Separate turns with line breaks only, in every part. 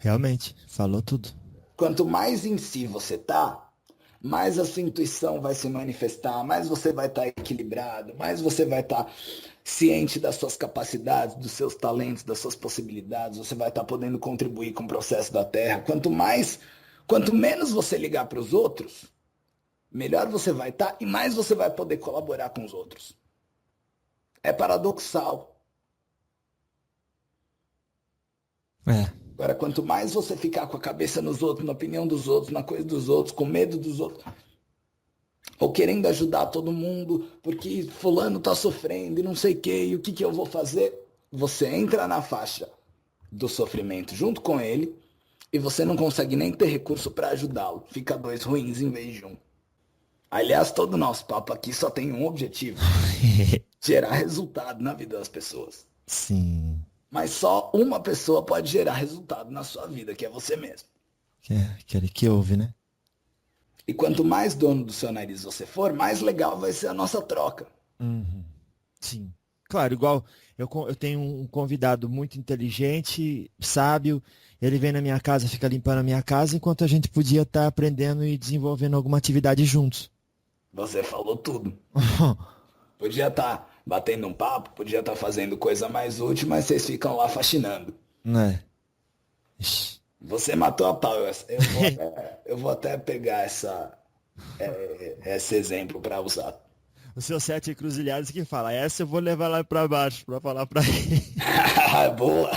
Realmente, falou tudo.
Quanto mais em si você tá, mais a sua intuição vai se manifestar, mais você vai estar equilibrado, mais você vai estar ciente das suas capacidades, dos seus talentos, das suas possibilidades, você vai estar podendo contribuir com o processo da Terra. Quanto menos você ligar para os outros, melhor você vai estar e mais você vai poder colaborar com os outros. É paradoxal.
É,
Agora, quanto mais você ficar com a cabeça nos outros, na opinião dos outros, na coisa dos outros, com medo dos outros, ou querendo ajudar todo mundo, porque fulano tá sofrendo e não sei o que, e o que eu vou fazer? Você entra na faixa do sofrimento junto com ele e você não consegue nem ter recurso para ajudá-lo. Fica dois ruins em vez de um. Aliás, todo o nosso papo aqui só tem um objetivo: gerar resultado na vida das pessoas.
sim.
Mas só uma pessoa pode gerar resultado na sua vida, que é você mesmo.
Que é aquele que ouve, né?
E quanto mais dono do seu nariz você for, mais legal vai ser a nossa troca.
Uhum. Sim. Claro, igual eu tenho um convidado muito inteligente, sábio, ele vem na minha casa, fica limpando a minha casa, enquanto a gente podia estar aprendendo e desenvolvendo alguma atividade juntos.
Você falou tudo. Podia estar batendo um papo, podia estar fazendo coisa mais útil, mas vocês ficam lá faxinando.
Né? Ixi.
Você matou a pau. Eu vou até pegar esse exemplo para usar.
O seu sete encruzilhadas que fala, essa eu vou levar lá pra baixo pra falar pra ele.
Boa!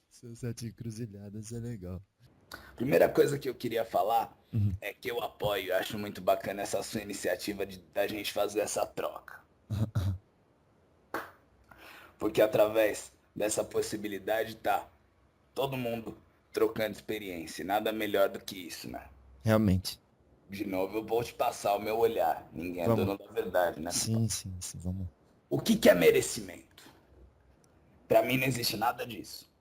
Seu sete encruzilhadas é legal.
Primeira coisa que eu queria falar
Uhum.
é que eu apoio, eu acho muito bacana essa sua iniciativa da gente fazer essa troca. Porque através dessa possibilidade tá todo mundo trocando experiência. E nada melhor do que isso, né?
Realmente.
De novo, eu vou te passar o meu olhar. Ninguém é
Vamos.
dono da verdade, né?
Sim, sim, sim, vamos.
O que é merecimento? Pra mim não existe nada disso.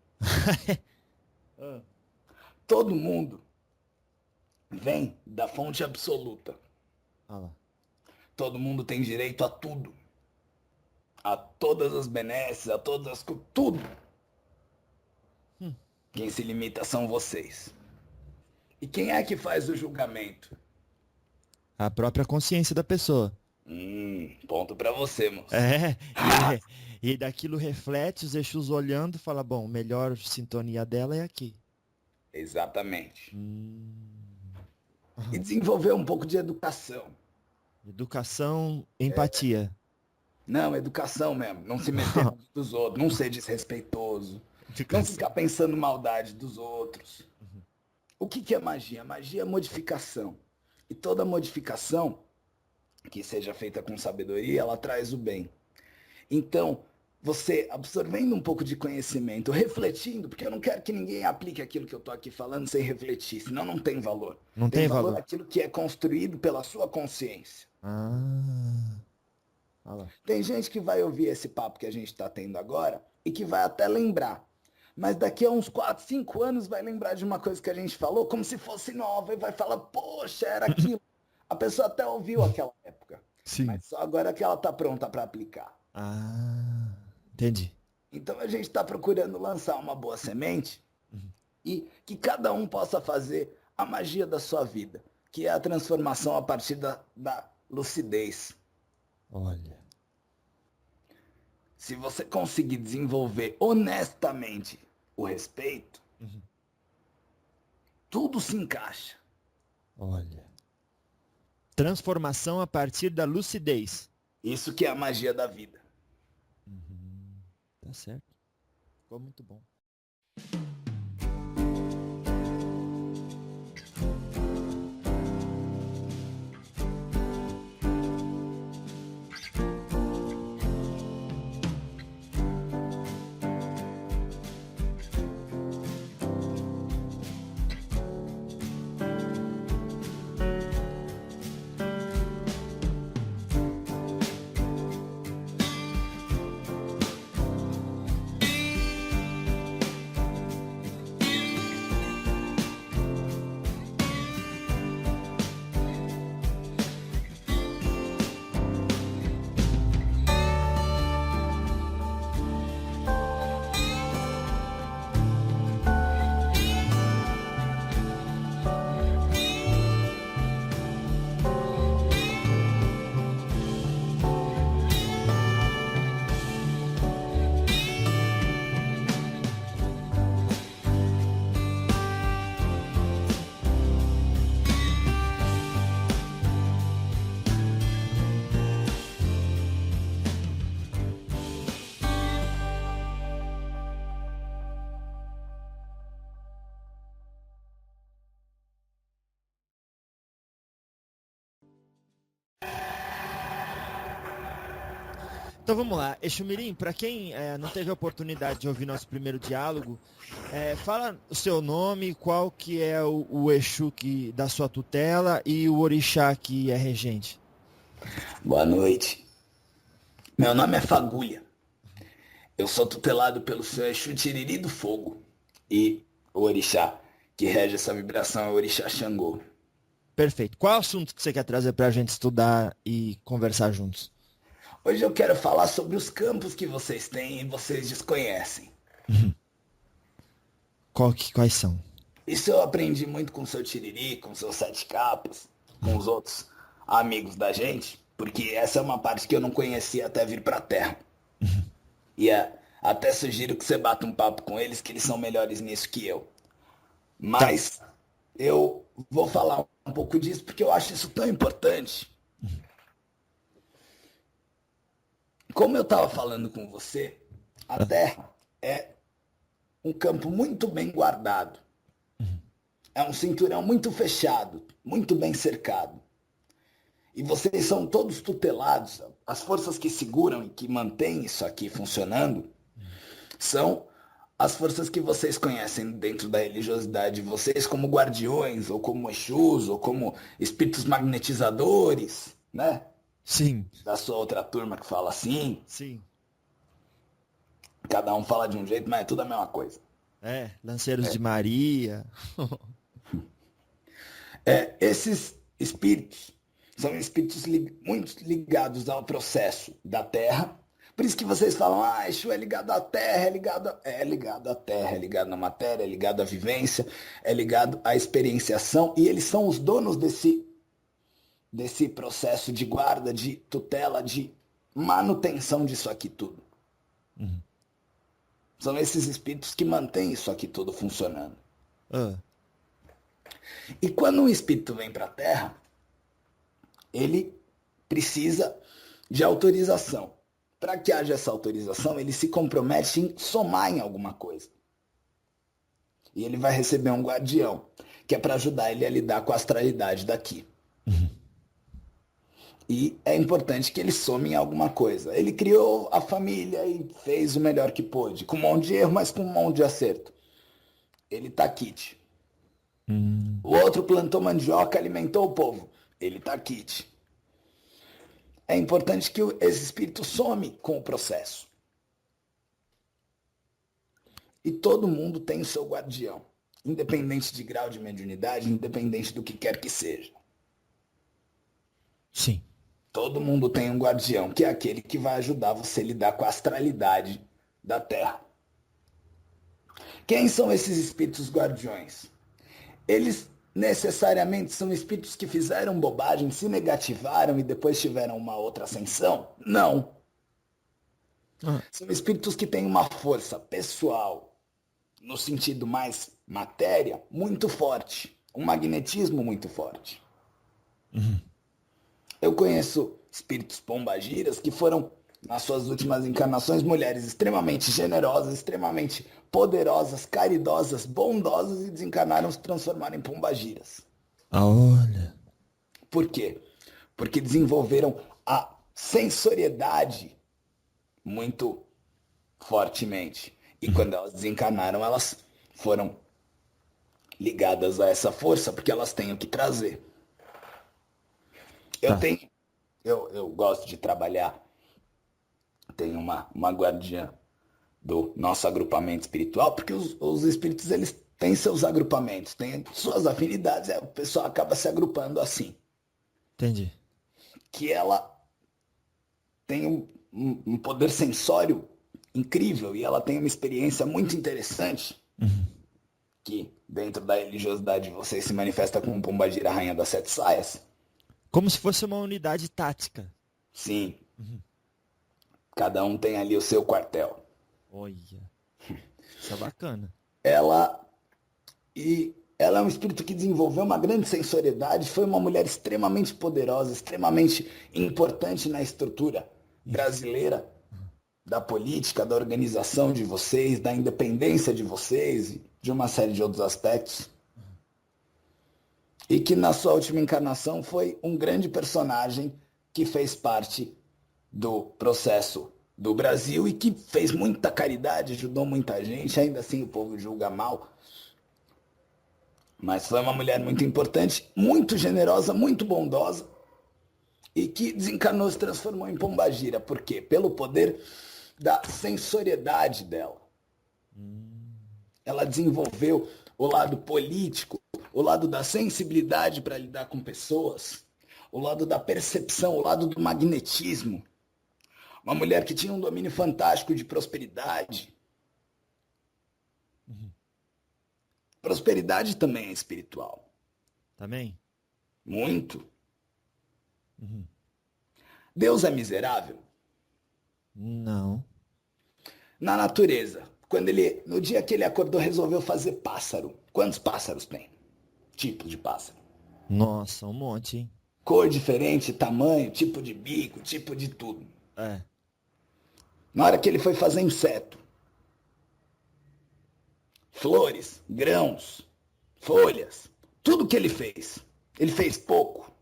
Ah.
Todo mundo vem da fonte absoluta.
Ah lá.
Todo mundo tem direito a tudo. A todas as benesses, a todas as tudo.
Hum.
Quem se limita são vocês. E quem é que faz o julgamento?
A própria consciência da pessoa.
Ponto pra você, moço.
É, e daquilo reflete os Exus olhando e fala, bom, melhor sintonia dela é aqui.
Exatamente. E
Aham.
desenvolver um pouco de educação.
Educação, empatia.
Não, educação mesmo. Não se meter na vida dos outros. Não ser desrespeitoso. Não
Educação.
ficar pensando maldade dos outros. O que é magia? Magia é modificação. E toda modificação que seja feita com sabedoria, ela traz o bem. Então, você absorvendo um pouco de conhecimento, refletindo, porque eu não quero que ninguém aplique aquilo que eu estou aqui falando sem refletir, senão não tem valor.
Não
Tem
tem
valor
valor.
aquilo que é construído pela sua consciência.
Ah, olha lá.
Tem gente que vai ouvir esse papo que a gente está tendo agora e que vai até lembrar. Mas daqui a uns 4, 5 anos vai lembrar de uma coisa que a gente falou como se fosse nova e vai falar, poxa, era aquilo. A pessoa até ouviu aquela época,
Sim.
mas só agora que ela está pronta para aplicar.
Ah, entendi.
Então a gente está procurando lançar uma boa semente e que cada um possa fazer a magia da sua vida, que é a transformação a partir da lucidez.
Olha.
Se você conseguir desenvolver honestamente o respeito, tudo se encaixa.
Olha. Transformação a partir da lucidez.
Isso que é a magia da vida.
Tá certo. Ficou muito bom. Então vamos lá, Exumirim, para quem não teve a oportunidade de ouvir nosso primeiro diálogo, fala o seu nome, qual que é o Exu da sua tutela e o Orixá que é regente.
Boa noite. Meu nome é Fagulha. Eu sou tutelado pelo seu Exu Tiriri do Fogo. E o Orixá que rege essa vibração é o Orixá Xangô.
Perfeito. Qual é o assunto que você quer trazer para a gente estudar e conversar juntos?
Hoje eu quero falar sobre os campos que vocês têm e vocês desconhecem.
Quais são?
Isso eu aprendi muito com o seu Tiriri, com seus sete capas, com os outros amigos da gente, porque essa é uma parte que eu não conhecia até vir pra Terra. E até sugiro que você bata um papo com eles, que eles são melhores nisso que eu. Mas eu vou falar um pouco disso porque eu acho isso tão importante. Como eu estava falando com você, a Terra é um campo muito bem guardado. É um cinturão muito fechado, muito bem cercado. E vocês são todos tutelados. As forças que seguram e que mantêm isso aqui funcionando são as forças que vocês conhecem dentro da religiosidade de vocês como guardiões, ou como Exus, ou como espíritos magnetizadores, né?
Sim.
Da sua outra turma que fala assim.
Sim.
Cada um fala de um jeito, mas é tudo a mesma coisa.
Lanceiros de Maria.
Esses espíritos são espíritos muito ligados ao processo da Terra. Por isso que vocês falam, Exu é ligado à Terra, é ligado à Terra, é ligado à matéria, é ligado à vivência, é ligado à experienciação, e eles são os donos desse processo de guarda, de tutela, de manutenção disso aqui tudo. São esses espíritos que mantêm isso aqui tudo funcionando. E quando um espírito vem para a Terra, ele precisa de autorização. Para que haja essa autorização, ele se compromete em somar em alguma coisa. E ele vai receber um guardião, que é para ajudar ele a lidar com a astralidade daqui. E é importante que ele some em alguma coisa. Ele criou a família e fez o melhor que pôde, com um monte de erro, mas com um monte de acerto. Ele tá kit. O outro plantou mandioca, alimentou o povo. Ele tá kit. É importante que esse espírito some com o processo. E todo mundo tem o seu guardião, independente de grau de mediunidade, independente do que quer que seja.
Sim.
Todo mundo tem um guardião, que é aquele que vai ajudar você a lidar com a astralidade da Terra. Quem são esses espíritos guardiões? Eles necessariamente são espíritos que fizeram bobagem, se negativaram e depois tiveram uma outra ascensão? Não. São espíritos que têm uma força pessoal, no sentido mais matéria, muito forte. Um magnetismo muito forte. Eu conheço espíritos pombagiras que foram, nas suas últimas encarnações, mulheres extremamente generosas, extremamente poderosas, caridosas, bondosas e desencarnaram, se transformaram em pombagiras.
Olha.
Por quê? Porque desenvolveram a sensoriedade muito fortemente. E quando elas desencarnaram, elas foram ligadas a essa força, porque elas têm o que trazer. Eu gosto de trabalhar. Tenho uma guardiã do nosso agrupamento espiritual, porque os espíritos, eles têm seus agrupamentos, têm suas afinidades, o pessoal acaba se agrupando assim.
Entendi.
Que ela tem um poder sensório incrível e ela tem uma experiência muito interessante, que dentro da religiosidade você se manifesta como Pombagira, a rainha das sete saias.
Como se fosse uma unidade tática.
Sim. Cada um tem ali o seu quartel.
Olha, isso é bacana.
Ela é um espírito que desenvolveu uma grande sensoriedade, foi uma mulher extremamente poderosa, extremamente importante na estrutura brasileira, da política, da organização de vocês, da independência de vocês, e de uma série de outros aspectos. E que na sua última encarnação foi um grande personagem que fez parte do processo do Brasil e que fez muita caridade, ajudou muita gente, ainda assim o povo julga mal. Mas foi uma mulher muito importante, muito generosa, muito bondosa e que desencarnou, se transformou em pombagira. Por quê? Pelo poder da sensoriedade dela. Ela desenvolveu o lado político, o lado da sensibilidade para lidar com pessoas, o lado da percepção, o lado do magnetismo. Uma mulher que tinha um domínio fantástico de prosperidade. Prosperidade também é espiritual.
Também?
Muito. Deus é miserável?
Não.
Na natureza, no dia que ele acordou, resolveu fazer pássaro. Quantos pássaros tem? Tipos de pássaro.
Nossa, um monte, hein?
Cor diferente, tamanho, tipo de bico, tipo de tudo.
É.
Na hora que ele foi fazer inseto, flores, grãos, folhas, tudo que ele fez pouco.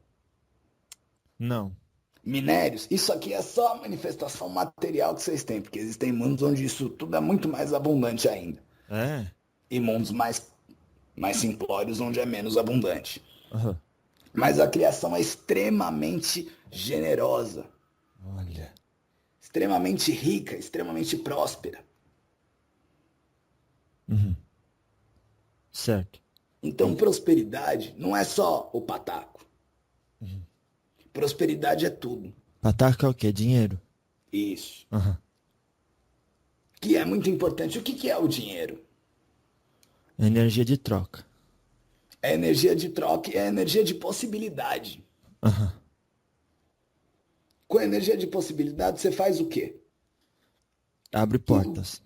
Não.
Minérios, isso aqui é só a manifestação material que vocês têm, porque existem mundos onde isso tudo é muito mais abundante ainda.
É?
E mundos mais simplórios onde é menos abundante.
Aham.
Mas a criação é extremamente generosa,
Olha.
extremamente rica, extremamente próspera.
Certo.
Então, prosperidade não é só o pataco. Prosperidade é tudo.
Pataca é o quê? Dinheiro?
Isso.
Aham.
Que é muito importante. O que é o dinheiro?
Energia de troca.
É energia de troca e é energia de possibilidade.
Aham.
Com a energia de possibilidade, você faz o quê?
Abre
Tudo.
portas.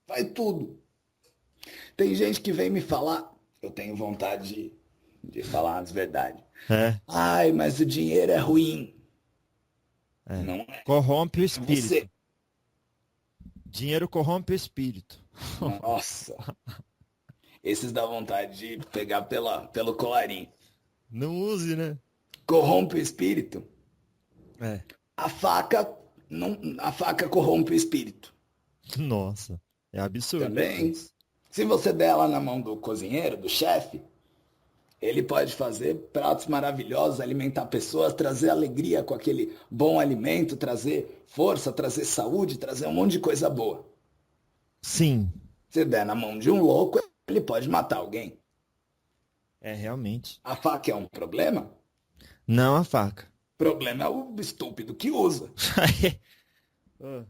Faz tudo. Tem gente que vem me falar, eu tenho vontade de falar as verdades.
É.
Ai, mas o dinheiro é ruim.
É.
Não é.
Corrompe o
Você.
espírito. Dinheiro corrompe o espírito.
Nossa. Esses dá vontade de pegar pelo colarinho.
Não use, né?
Corrompe o espírito.
É.
A faca não, a faca corrompe o espírito.
Nossa. É absurdo.
Também. Se você der ela na mão do cozinheiro, do chefe, ele pode fazer pratos maravilhosos, alimentar pessoas, trazer alegria com aquele bom alimento, trazer força, trazer saúde, trazer um monte de coisa boa.
Sim.
Se der na mão de um louco, ele pode matar alguém.
É, realmente.
A faca é um problema?
Não a faca.
O problema é o estúpido que usa.
Ah.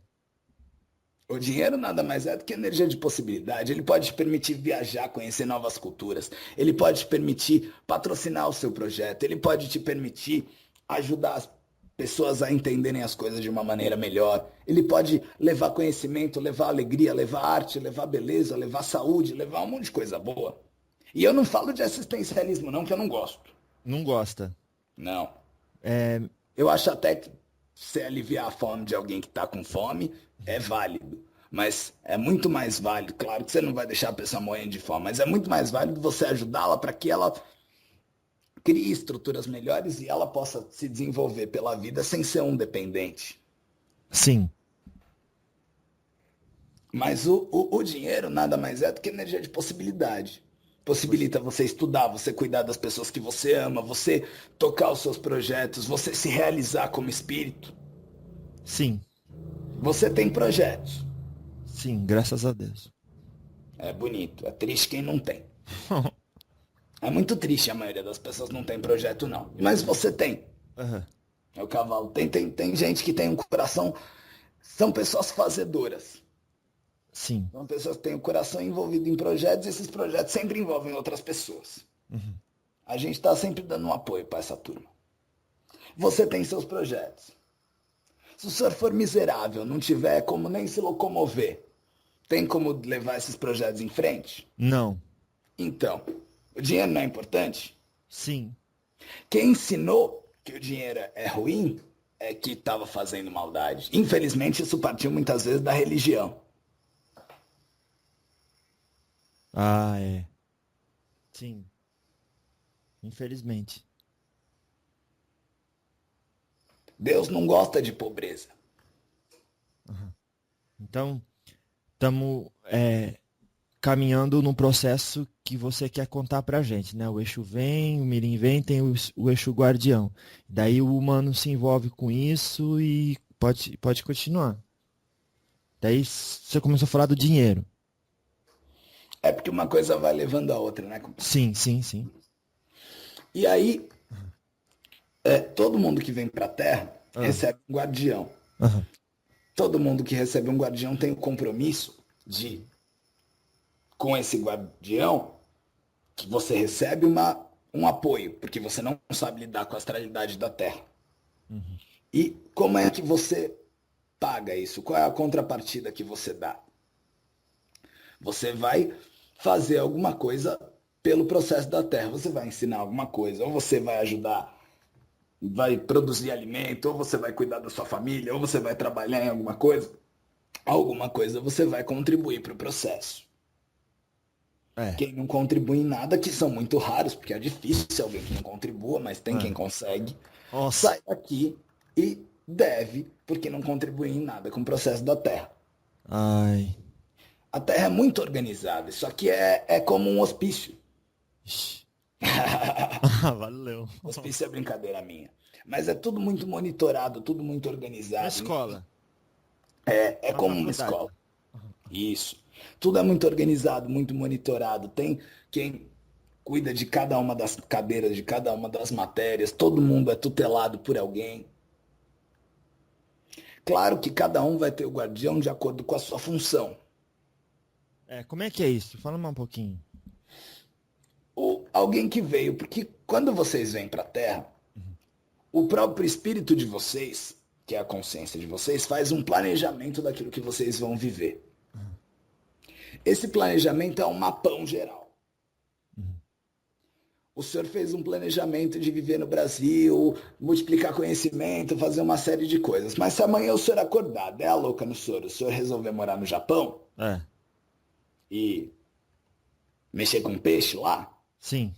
O dinheiro nada mais é do que energia de possibilidade. Ele pode te permitir viajar, conhecer novas culturas. Ele pode te permitir patrocinar o seu projeto. Ele pode te permitir ajudar as pessoas a entenderem as coisas de uma maneira melhor. Ele pode levar conhecimento, levar alegria, levar arte, levar beleza, levar saúde, levar um monte de coisa boa. E eu não falo de assistencialismo não, que eu não gosto.
Não gosta.
Não.
É,
Eu acho até que você aliviar a fome de alguém que está com fome é válido. Mas é muito mais válido, claro que você não vai deixar a pessoa morrendo de fome, mas é muito mais válido você ajudá-la para que ela crie estruturas melhores e ela possa se desenvolver pela vida sem ser um dependente.
sim.
Mas o dinheiro nada mais é do que energia de possibilidade. Possibilita você estudar, você cuidar das pessoas que você ama, você tocar os seus projetos, você se realizar como espírito.
Sim.
Você tem projetos.
Sim, graças a Deus.
É bonito. É triste quem não tem. É muito triste a maioria das pessoas não tem projeto, não. Mas você tem.
Aham.
É o cavalo. Tem gente que tem um coração. São pessoas fazedoras.
Sim.
São pessoas que têm o coração envolvido em projetos e esses projetos sempre envolvem outras pessoas. A gente está sempre dando um apoio para essa turma. Você tem seus projetos. Se o senhor for miserável, não tiver como nem se locomover, tem como levar esses projetos em frente?
Não.
Então, o dinheiro não é importante?
Sim.
Quem ensinou que o dinheiro é ruim é que estava fazendo maldade. Infelizmente, isso partiu muitas vezes da religião.
Ah, é. Sim. Infelizmente.
Deus não gosta de pobreza.
Então, estamos caminhando num processo que você quer contar pra gente, né? O Exu vem, o Mirim vem, tem o Exu Guardião. Daí o humano se envolve com isso e pode continuar. Daí você começou a falar do dinheiro.
É porque uma coisa vai levando a outra, né, compadre?
Sim, sim, sim.
E aí, todo mundo que vem pra Terra
Ah,
recebe um guardião.
aham.
Todo mundo que recebe um guardião tem o compromisso de, com esse guardião, que você recebe um apoio, porque você não sabe lidar com a astralidade da Terra.
Uhum.
E como é que você paga isso? Qual é a contrapartida que você dá? Você vai fazer alguma coisa pelo processo da Terra. Você vai ensinar alguma coisa, ou você vai ajudar, vai produzir alimento, ou você vai cuidar da sua família, ou você vai trabalhar em alguma coisa. Alguma coisa você vai contribuir para o processo.
É,
Quem não contribui em nada, que são muito raros, porque é difícil alguém que não contribua, mas tem quem
é.
consegue,
Nossa.
sai daqui e deve, porque não contribui em nada com o processo da Terra.
Ai.
A Terra é muito organizada, isso aqui é como um hospício.
Ixi. Ah, valeu.
Hospício é brincadeira minha. Mas é tudo muito monitorado, tudo muito
Uma
organizado.
escola,
É
uma
como uma
faculdade.
escola. Isso. Tudo é muito organizado, muito monitorado. Tem quem cuida de cada uma das cadeiras, de cada uma das matérias. Todo mundo é tutelado por alguém. Claro que cada um vai ter o guardião de acordo com a sua função.
Como é que é isso? Fala mais um pouquinho.
Ou alguém que veio, porque quando vocês vêm para a Terra, o próprio espírito de vocês, que é a consciência de vocês, faz um planejamento daquilo que vocês vão viver. Esse planejamento é um mapão geral. O senhor fez um planejamento de viver no Brasil, multiplicar conhecimento, fazer uma série de coisas. Mas se amanhã o senhor acordar, der a louca no senhor, o senhor resolver morar no Japão
É,
e mexer com peixe lá,
sim.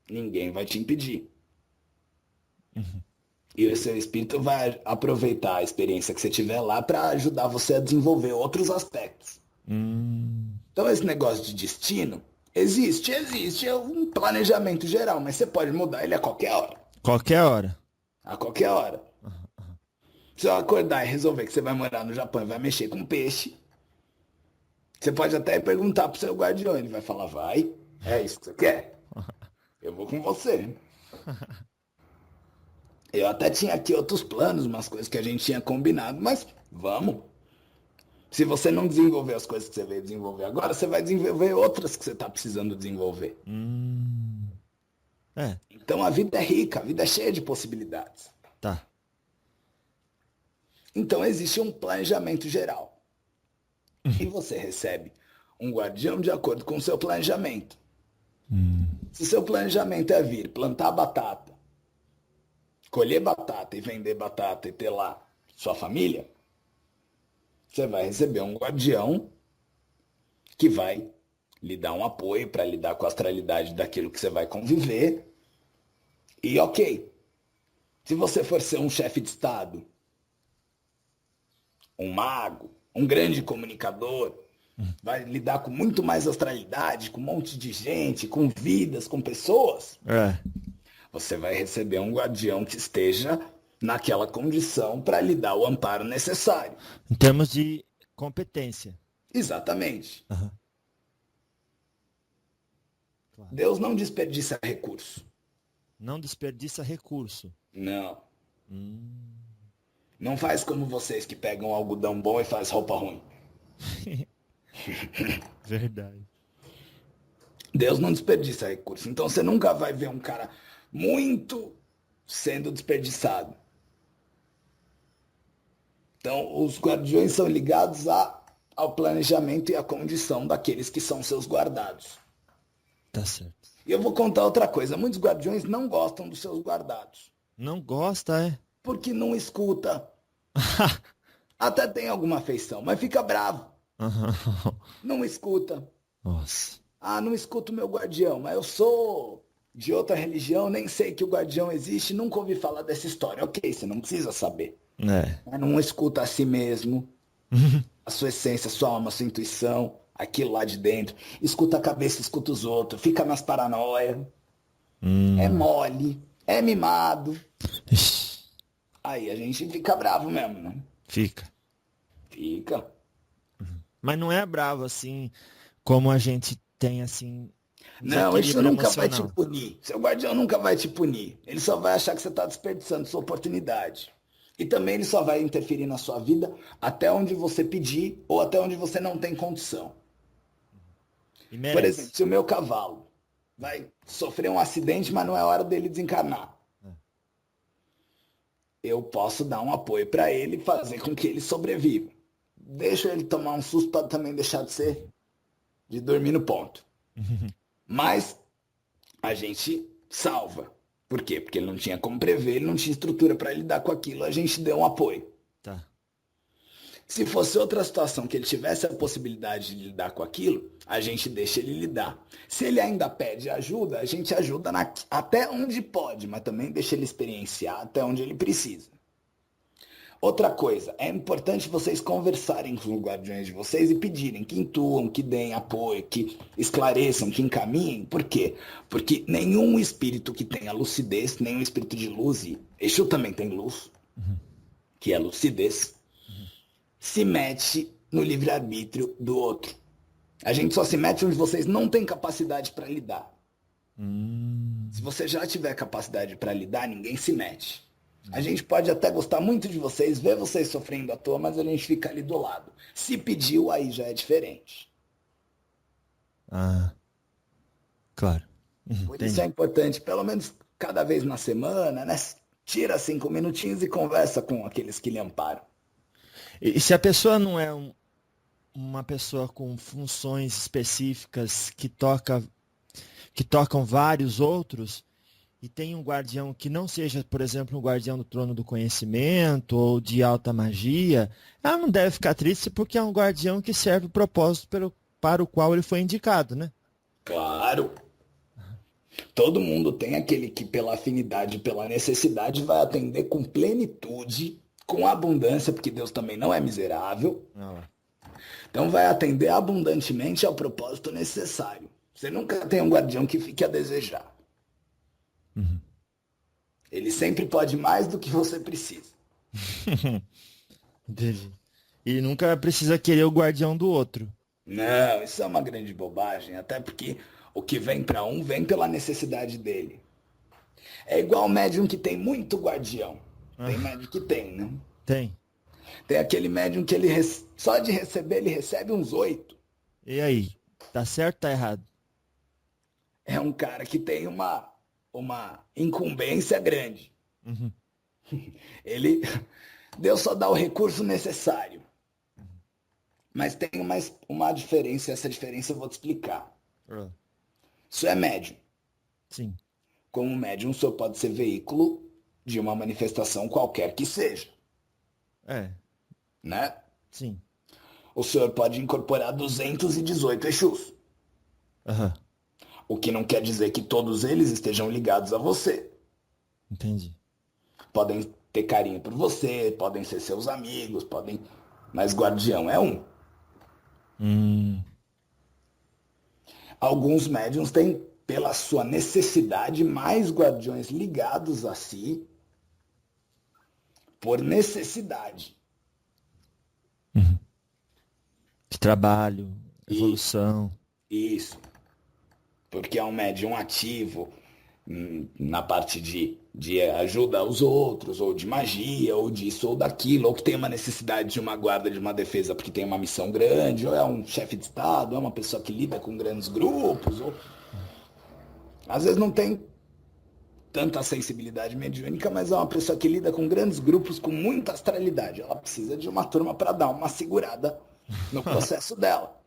ninguém vai te impedir. E o seu espírito vai aproveitar a experiência que você tiver lá para ajudar você a desenvolver outros aspectos.
Hum,
Então esse negócio de destino existe, é um planejamento geral, mas você pode mudar ele a qualquer hora.
qualquer hora.
A qualquer hora. Se eu acordar e resolver que você vai morar no Japão e vai mexer com peixe, você pode até perguntar pro seu guardião, ele vai falar, vai, é isso que você quer? Eu vou com você. Eu até tinha aqui outros planos, umas coisas que a gente tinha combinado, mas vamos. Se você não desenvolver as coisas que você veio desenvolver agora, você vai desenvolver outras que você está precisando desenvolver.
Hum, é,
Então a vida é rica, a vida é cheia de possibilidades.
tá.
Então existe um planejamento geral. E você recebe um guardião de acordo com o seu planejamento. Se seu planejamento é vir plantar batata, colher batata e vender batata e ter lá sua família, você vai receber um guardião que vai lhe dar um apoio para lidar com a astralidade daquilo que você vai conviver. E ok, se você for ser um chefe de Estado, um mago, um grande comunicador, vai lidar com muito mais astralidade, com um monte de gente, com vidas, com pessoas,
É,
você vai receber um guardião que esteja naquela condição para lhe dar o amparo necessário.
em termos de competência.
Exatamente.
Aham, claro.
Deus não desperdiça recurso.
Não desperdiça recurso.
Não.
Hum,
Não faz como vocês que pegam algodão bom e faz roupa ruim.
verdade.
Deus não desperdiça recurso. Então você nunca vai ver um cara muito sendo desperdiçado. Então os guardiões são ligados ao planejamento e à condição daqueles que são seus guardados.
Tá certo.
E eu vou contar outra coisa. Muitos guardiões não gostam dos seus guardados.
Não gosta, é?
Porque não escuta. Até tem alguma afeição, mas fica bravo.
Aham.
Não escuta.
Nossa.
Ah, não escuto o meu guardião, mas eu sou de outra religião, nem sei que o guardião existe, nunca ouvi falar dessa história. Ok, você não precisa saber.
É.
Mas não escuta a si mesmo. a sua essência, a sua alma, a sua intuição, aquilo lá de dentro. Escuta a cabeça, escuta os outros, fica nas paranoias. É mole, é mimado.
Ixi,
Aí a gente fica bravo mesmo, né?
fica.
Fica.
Mas não é bravo assim, como a gente tem assim,
Não, isso
desequilíbrio
nunca vai te
emocional.
punir. Seu guardião nunca vai te punir. Ele só vai achar que você está desperdiçando sua oportunidade. E também ele só vai interferir na sua vida até onde você pedir ou até onde você não tem condição.
E
Por exemplo,
merece.
se o meu cavalo vai sofrer um acidente, mas não é hora dele desencarnar, eu posso dar um apoio para ele e fazer com que ele sobreviva. Deixa ele tomar um susto para também deixar de dormir no ponto. Mas a gente salva. Por quê? Porque ele não tinha como prever, ele não tinha estrutura para lidar com aquilo, a gente deu um apoio.
Tá.
Se fosse outra situação que ele tivesse a possibilidade de lidar com aquilo, a gente deixa ele lidar. Se ele ainda pede ajuda, a gente ajuda até onde pode, mas também deixa ele experienciar até onde ele precisa. Outra coisa, é importante vocês conversarem com os guardiões de vocês e pedirem que intuam, que deem apoio, que esclareçam, que encaminhem. Por quê? Porque nenhum espírito que tenha lucidez, nenhum espírito de luz, e Exu também tem luz, que é lucidez, se mete no livre-arbítrio do outro. A gente só se mete onde vocês não têm capacidade para lidar. Se você já tiver capacidade para lidar, ninguém se mete. A gente pode até gostar muito de vocês, ver vocês sofrendo à toa, mas a gente fica ali do lado. Se pediu, aí já é diferente.
Ah, claro.
Por isso é
Entendi.
importante, pelo menos cada vez na semana, né? Tira 5 minutinhos e conversa com aqueles que lhe amparam.
E se a pessoa não é uma pessoa com funções específicas que tocam vários outros, e tem um guardião que não seja, por exemplo, um guardião do trono do conhecimento ou de alta magia, ela não deve ficar triste porque é um guardião que serve o propósito para o qual ele foi indicado, né?
Claro, todo mundo tem aquele que pela afinidade, pela necessidade, vai atender com plenitude, com abundância, porque Deus também não é miserável. Então vai atender abundantemente ao propósito necessário. Você nunca tem um guardião que fique a desejar. Ele sempre pode mais do que você precisa.
Entendi. E nunca precisa querer o guardião do outro.
Não, isso é uma grande bobagem, até porque o que vem para um vem pela necessidade dele. É igual o médium que tem muito guardião. Tem médium que tem, né?
Tem.
Tem aquele médium que ele só de receber ele recebe uns 8.
E aí? Tá certo ou tá errado?
É um cara que tem uma incumbência grande. Ele, Deus só dá o recurso necessário. Mas tem uma diferença, essa diferença eu vou te explicar. Isso é médium.
Sim.
Como médium, o senhor pode ser veículo de uma manifestação qualquer que seja.
É,
Né?
sim.
O senhor pode incorporar 218 Exus.
Aham,
O que não quer dizer que todos eles estejam ligados a você.
entendi.
Podem ter carinho por você, podem ser seus amigos, podem... Mas guardião é um. Alguns médiums têm, pela sua necessidade, mais guardiões ligados a si por necessidade.
De trabalho, evolução.
Isso. Porque é um médium ativo na parte de ajuda aos outros, ou de magia, ou disso ou daquilo, ou que tem uma necessidade de uma guarda, de uma defesa porque tem uma missão grande, ou é um chefe de Estado, ou é uma pessoa que lida com grandes grupos, ou... Às vezes não tem tanta sensibilidade mediúnica, mas é uma pessoa que lida com grandes grupos com muita astralidade. Ela precisa de uma turma para dar uma segurada no processo dela.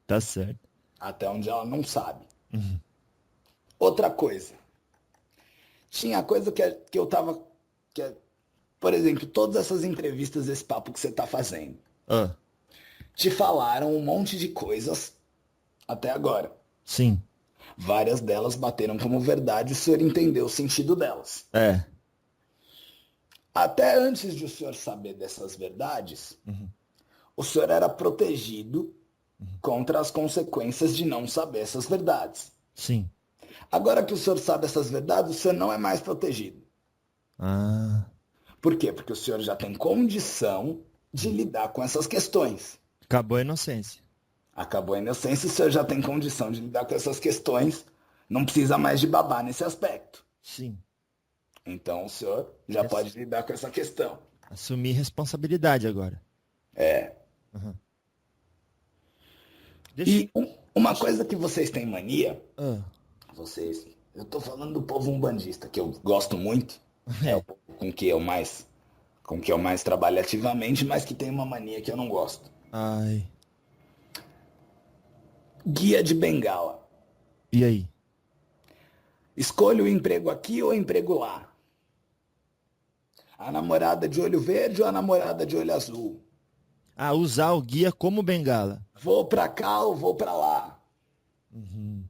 Tá certo.
Até onde ela não sabe. Outra coisa. Tinha coisa que eu tava... por exemplo, todas essas entrevistas, esse papo que você tá fazendo, te falaram um monte de coisas até agora.
Sim.
Várias delas bateram como verdade, o senhor entendeu o sentido delas.
É.
Até antes de o senhor saber dessas verdades, o senhor era protegido contra as consequências de não saber essas verdades.
Sim.
Agora que o senhor sabe essas verdades, o senhor não é mais protegido.
Ah,
Por quê? Porque o senhor já tem condição de lidar com essas questões.
acabou a inocência.
Acabou a inocência, o senhor já tem condição de lidar com essas questões. Não precisa mais de babá nesse aspecto.
Sim.
Então o senhor já pode lidar com essa questão.
Assumir responsabilidade agora.
É.
Uhum.
E uma coisa que vocês têm mania,
Ah,
vocês, eu tô falando do povo umbandista, que eu gosto muito, é o povo com que eu mais trabalho ativamente, mas que tem uma mania que eu não gosto.
Ai.
Guia de bengala.
E aí?
Escolha o emprego aqui ou o emprego lá. A namorada de olho verde ou a namorada de olho azul.
Ah, usar o guia como bengala.
Vou pra cá ou vou pra lá.
Uhum.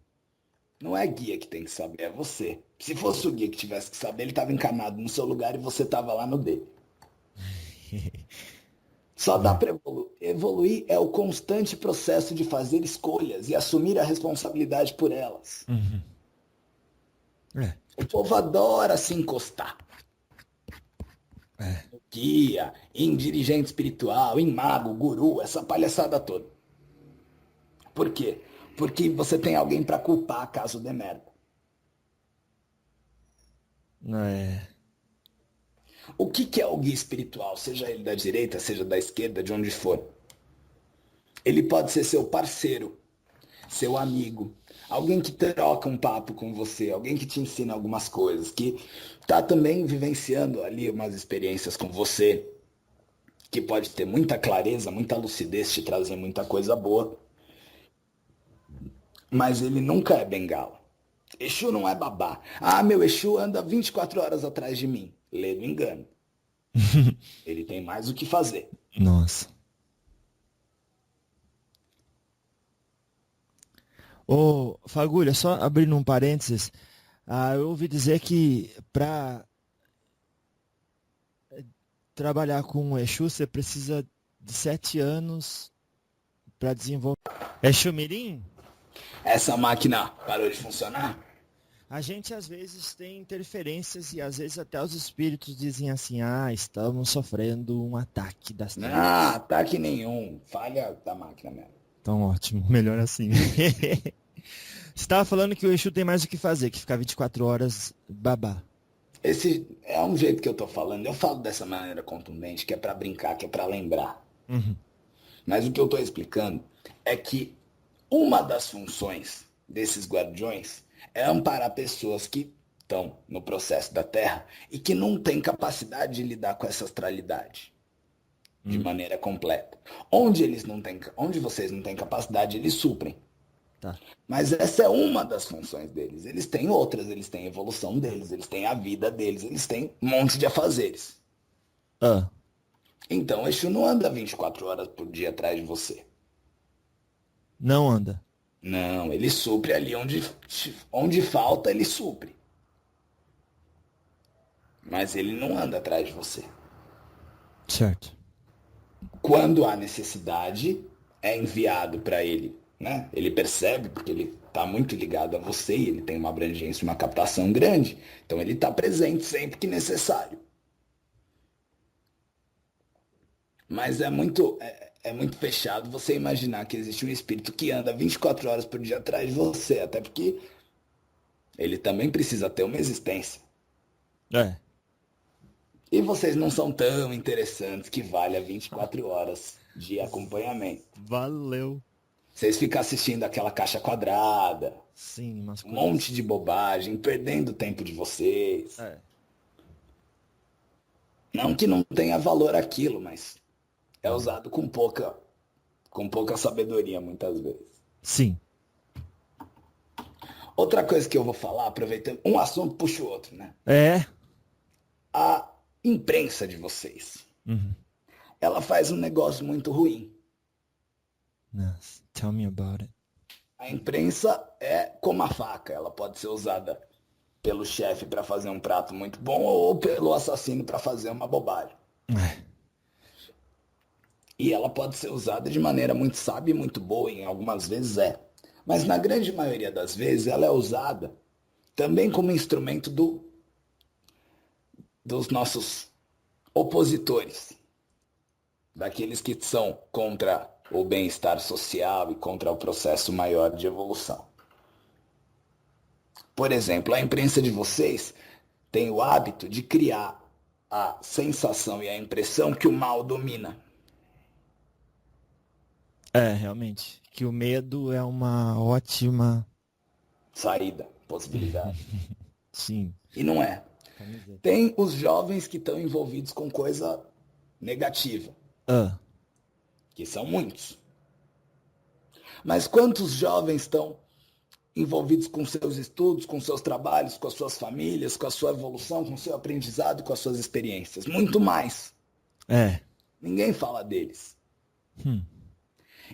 Não é guia que tem que saber, é você. Se fosse o guia que tivesse que saber, ele estava encanado no seu lugar e você estava lá no dele. Só dá para evoluir é o constante processo de fazer escolhas e assumir a responsabilidade por elas.
Uhum. É.
O povo adora se encostar. No guia, em dirigente espiritual, em mago, guru, essa palhaçada toda. Por quê? Porque você tem alguém para culpar caso dê merda.
É.
O que é o guia espiritual? Seja ele da direita, seja da esquerda, de onde for. Ele pode ser seu parceiro, seu amigo, alguém que troca um papo com você, alguém que te ensina algumas coisas, que está também vivenciando ali umas experiências com você, que pode ter muita clareza, muita lucidez, te trazer muita coisa boa. Mas ele nunca é bengala. Exu não é babá. Ah, meu Exu anda 24 horas atrás de mim. Lê do engano. Ele tem mais o que fazer.
Nossa. Ô, Fagulha, só abrindo um parênteses, eu ouvi dizer que para trabalhar com o Exu você precisa de 7 anos para desenvolver. Exu Mirim?
Essa máquina parou de funcionar?
A gente às vezes tem interferências e às vezes até os espíritos dizem assim, estamos sofrendo um ataque das
Não,
trevas.
ataque nenhum. Falha da máquina mesmo.
Então ótimo, melhor assim. Você estava falando que o Exu tem mais o que fazer, que ficar 24 horas babá.
Esse é um jeito que eu tô falando. Eu falo dessa maneira contundente, que é pra brincar, que é pra lembrar.
Uhum.
Mas o que eu tô explicando é que uma das funções desses guardiões é amparar pessoas que estão no processo da Terra e que não têm capacidade de lidar com essa astralidade de maneira completa. Onde vocês não têm capacidade, eles suprem.
Tá.
Mas essa é uma das funções deles. Eles têm outras, eles têm a evolução deles, eles têm a vida deles, eles têm um monte de afazeres.
Ah,
Então, o Exu não anda 24 horas por dia atrás de você.
não anda.
Não, ele supre ali onde falta, ele supre. Mas ele não anda atrás de você.
Certo.
Quando há necessidade, é enviado para ele, né? Ele percebe, porque ele está muito ligado a você e ele tem uma abrangência, uma captação grande. Então ele está presente sempre que necessário. Mas é muito fechado você imaginar que existe um espírito que anda 24 horas por dia atrás de você, até porque ele também precisa ter uma existência.
É.
E vocês não são tão interessantes que valha 24 horas de acompanhamento.
Valeu.
Vocês ficam assistindo aquela caixa quadrada,
Sim, mas
um monte de bobagem, perdendo o tempo de vocês.
É.
Não que não tenha valor aquilo, mas é usado com pouca sabedoria muitas vezes.
Sim.
Outra coisa que eu vou falar, aproveitando, um assunto puxa o outro, né?
É.
A imprensa de vocês,
Uhum.
ela faz um negócio muito ruim.
Nossa, tell me about it.
A imprensa é como a faca, ela pode ser usada pelo chefe para fazer um prato muito bom ou pelo assassino para fazer uma bobagem.
É.
E ela pode ser usada de maneira muito sábia e muito boa, em algumas vezes é. Mas na grande maioria das vezes ela é usada também como instrumento dos nossos opositores, daqueles que são contra o bem-estar social e contra o processo maior de evolução. Por exemplo, a imprensa de vocês tem o hábito de criar a sensação e a impressão que o mal domina.
É, realmente. Que o medo é uma ótima.
Saída, possibilidade.
Sim.
E não é.
Camiseta.
Tem os jovens que estão envolvidos com coisa negativa,
Ah,
que são muitos. Mas quantos jovens estão envolvidos com seus estudos, com seus trabalhos, com as suas famílias, com a sua evolução, com o seu aprendizado, com as suas experiências? Muito mais.
é.
Ninguém fala deles.
Hum.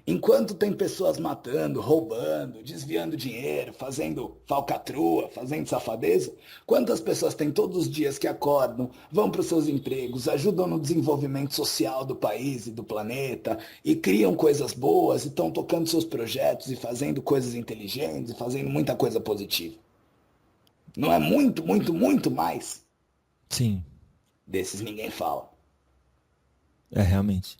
Enquanto tem pessoas matando, roubando, desviando dinheiro, fazendo falcatrua, fazendo safadeza, quantas pessoas tem todos os dias que acordam, vão para os seus empregos, ajudam no desenvolvimento social do país e do planeta, e criam coisas boas, e estão tocando seus projetos e fazendo coisas inteligentes, e fazendo muita coisa positiva. Não é muito, muito, muito mais?
Sim.
Desses ninguém fala.
É, realmente.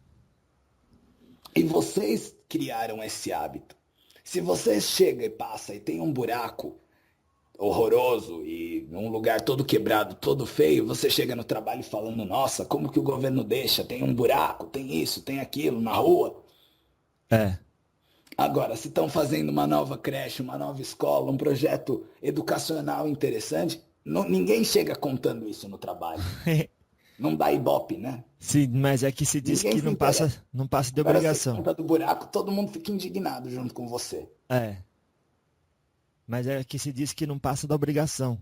E vocês criaram esse hábito. Se você chega e passa e tem um buraco horroroso e um lugar todo quebrado, todo feio, você chega no trabalho falando, nossa, como que o governo deixa? Tem um buraco, tem isso, tem aquilo na rua.
É.
Agora, se estão fazendo uma nova creche, uma nova escola, um projeto educacional interessante, ninguém chega contando isso no trabalho. Não dá ibope, né?
Sim, mas é que se diz
Ninguém
que
se interessa.
não passa de
Agora você
obrigação.
conta do buraco, todo mundo fica indignado junto com você.
É. Mas é que se diz que não passa da obrigação.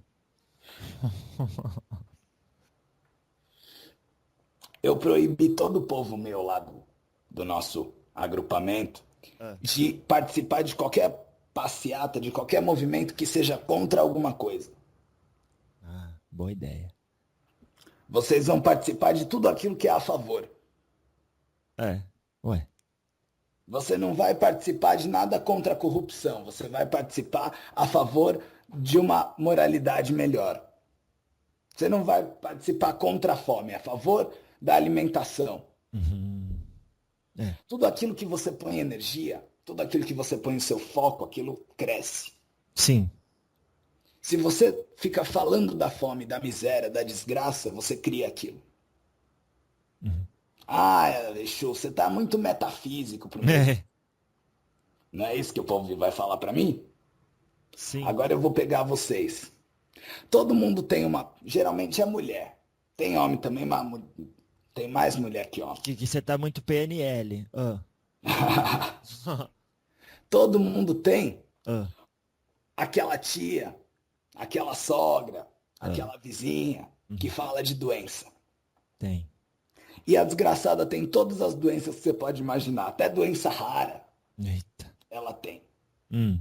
Eu proibi todo o povo meu lá do nosso agrupamento
É.
de participar de qualquer passeata, de qualquer movimento que seja contra alguma coisa.
Ah, boa ideia.
Vocês vão participar de tudo aquilo que é a favor.
É. Ué.
Você não vai participar de nada contra a corrupção. Você vai participar a favor de uma moralidade melhor. Você não vai participar contra a fome, a favor da alimentação.
Uhum. É.
Tudo aquilo que você põe energia, tudo aquilo que você põe o seu foco, aquilo cresce.
Sim.
Se você fica falando da fome, da miséria, da desgraça, você cria aquilo.
Uhum.
Ah, Exu, você está muito metafísico para mim.
É.
Não é isso que o povo vai falar para mim?
Sim.
Agora eu vou pegar vocês. Todo mundo tem uma... Geralmente é mulher. Tem homem também, mas tem mais mulher que homem.
Que você tá muito PNL. Ah.
Todo mundo tem
Ah.
aquela tia, aquela sogra,
Ah.
aquela vizinha que fala de doença.
Tem.
E a desgraçada tem todas as doenças que você pode imaginar, até doença rara
Eita.
ela tem.
Hum.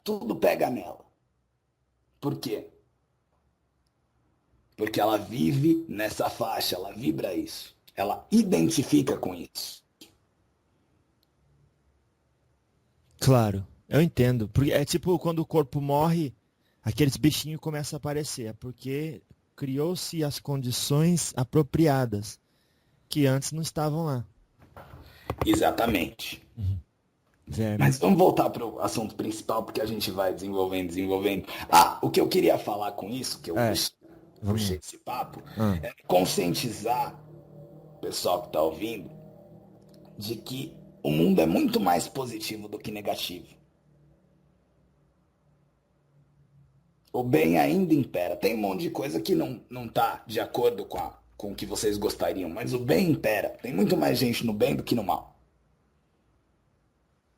Tudo pega nela. Por quê? Porque ela vive nessa faixa, ela vibra isso. Ela identifica com isso.
Claro, eu entendo. Porque é tipo quando o corpo morre, aqueles bichinhos começam a aparecer. É porque criou-se as condições apropriadas que antes não estavam lá.
Exatamente.
Zero.
Mas vamos voltar para o assunto principal, porque a gente vai desenvolvendo. Ah, o que eu queria falar com isso, que eu puxei esse papo, é conscientizar o pessoal que está ouvindo de que o mundo é muito mais positivo do que negativo. O bem ainda impera. Tem um monte de coisa que não tá de acordo com o que vocês gostariam, mas o bem impera. Tem muito mais gente no bem do que no mal.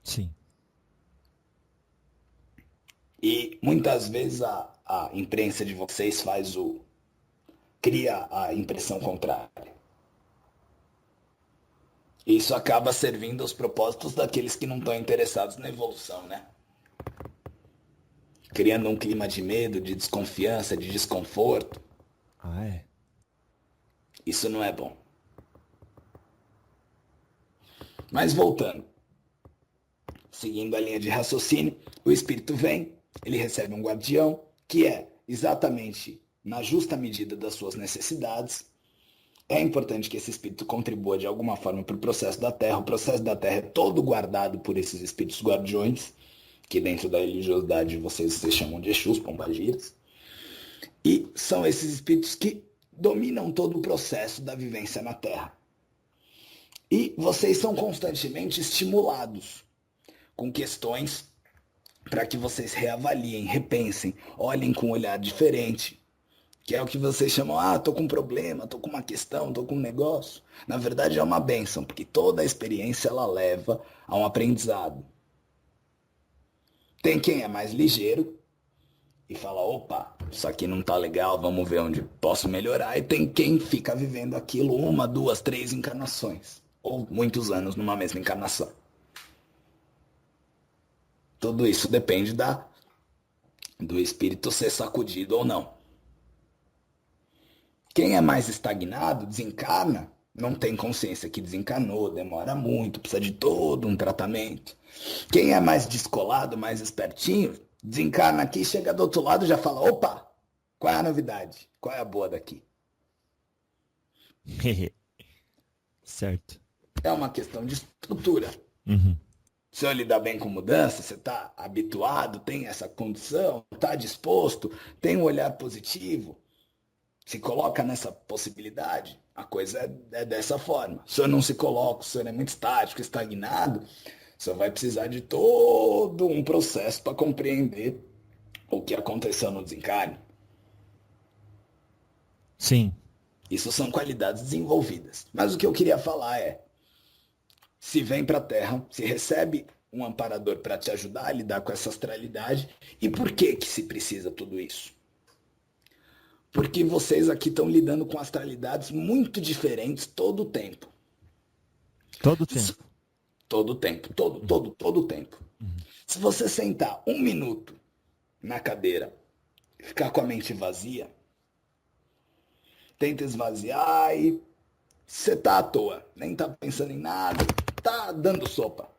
Sim.
E muitas vezes a imprensa de vocês cria a impressão contrária. Isso acaba servindo aos propósitos daqueles que não estão interessados na evolução, né? Criando um clima de medo, de desconfiança, de desconforto.
Ah, é?
Isso não é bom. Mas voltando, seguindo a linha de raciocínio, o espírito vem, ele recebe um guardião, que é exatamente na justa medida das suas necessidades. É importante que esse espírito contribua de alguma forma para o processo da Terra. O processo da Terra é todo guardado por esses espíritos guardiões, que dentro da religiosidade vocês chamam de Exus, Pombagiras. E são esses espíritos que dominam todo o processo da vivência na Terra. E vocês são constantemente estimulados com questões para que vocês reavaliem, repensem, olhem com um olhar diferente. Que é o que vocês chamam, tô com um problema, tô com uma questão, tô com um negócio. Na verdade é uma bênção, porque toda a experiência ela leva a um aprendizado. Tem quem é mais ligeiro e fala, opa, isso aqui não tá legal, vamos ver onde posso melhorar. E tem quem fica vivendo aquilo 1, 2, 3 encarnações. Ou muitos anos numa mesma encarnação. Tudo isso depende do espírito ser sacudido ou não. Quem é mais estagnado, desencarna, não tem consciência que desencarnou, demora muito, precisa de todo um tratamento. Quem é mais descolado, mais espertinho, desencarna aqui, chega do outro lado e já fala, opa, qual é a novidade? Qual é a boa daqui?
Certo.
É uma questão de estrutura.
Uhum.
Se eu lidar bem com mudança, você está habituado, tem essa condição, está disposto, tem um olhar positivo, se coloca nessa possibilidade, a coisa é dessa forma. Se eu não se coloca, se eu é muito estático, estagnado, você vai precisar de todo um processo para compreender o que aconteceu no desencarne.
Sim.
Isso são qualidades desenvolvidas. Mas o que eu queria falar é, se vem para a Terra, se recebe um amparador para te ajudar a lidar com essa astralidade, e por que se precisa tudo isso? Porque vocês aqui estão lidando com astralidades muito diferentes todo o tempo.
Todo o tempo.
Todo o tempo. Todo o tempo.
Uhum.
Se você sentar 1 minuto na cadeira e ficar com a mente vazia, tenta esvaziar e você tá à toa. Nem tá pensando em nada. Tá dando sopa.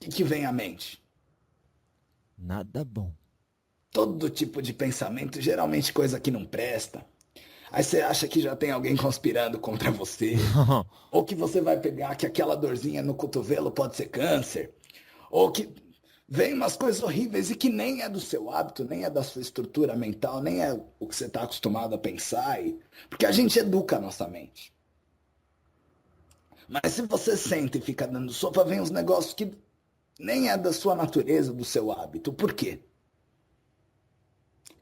O que vem à mente?
Nada bom.
Todo tipo de pensamento, geralmente coisa que não presta. Aí você acha que já tem alguém conspirando contra você. Ou que você vai pegar que aquela dorzinha no cotovelo pode ser câncer. Ou que vem umas coisas horríveis e que nem é do seu hábito, nem é da sua estrutura mental, nem é o que você está acostumado a pensar. Porque a gente educa a nossa mente. Mas se você senta e fica dando sopa, vem uns negócios que nem é da sua natureza, do seu hábito. Por quê?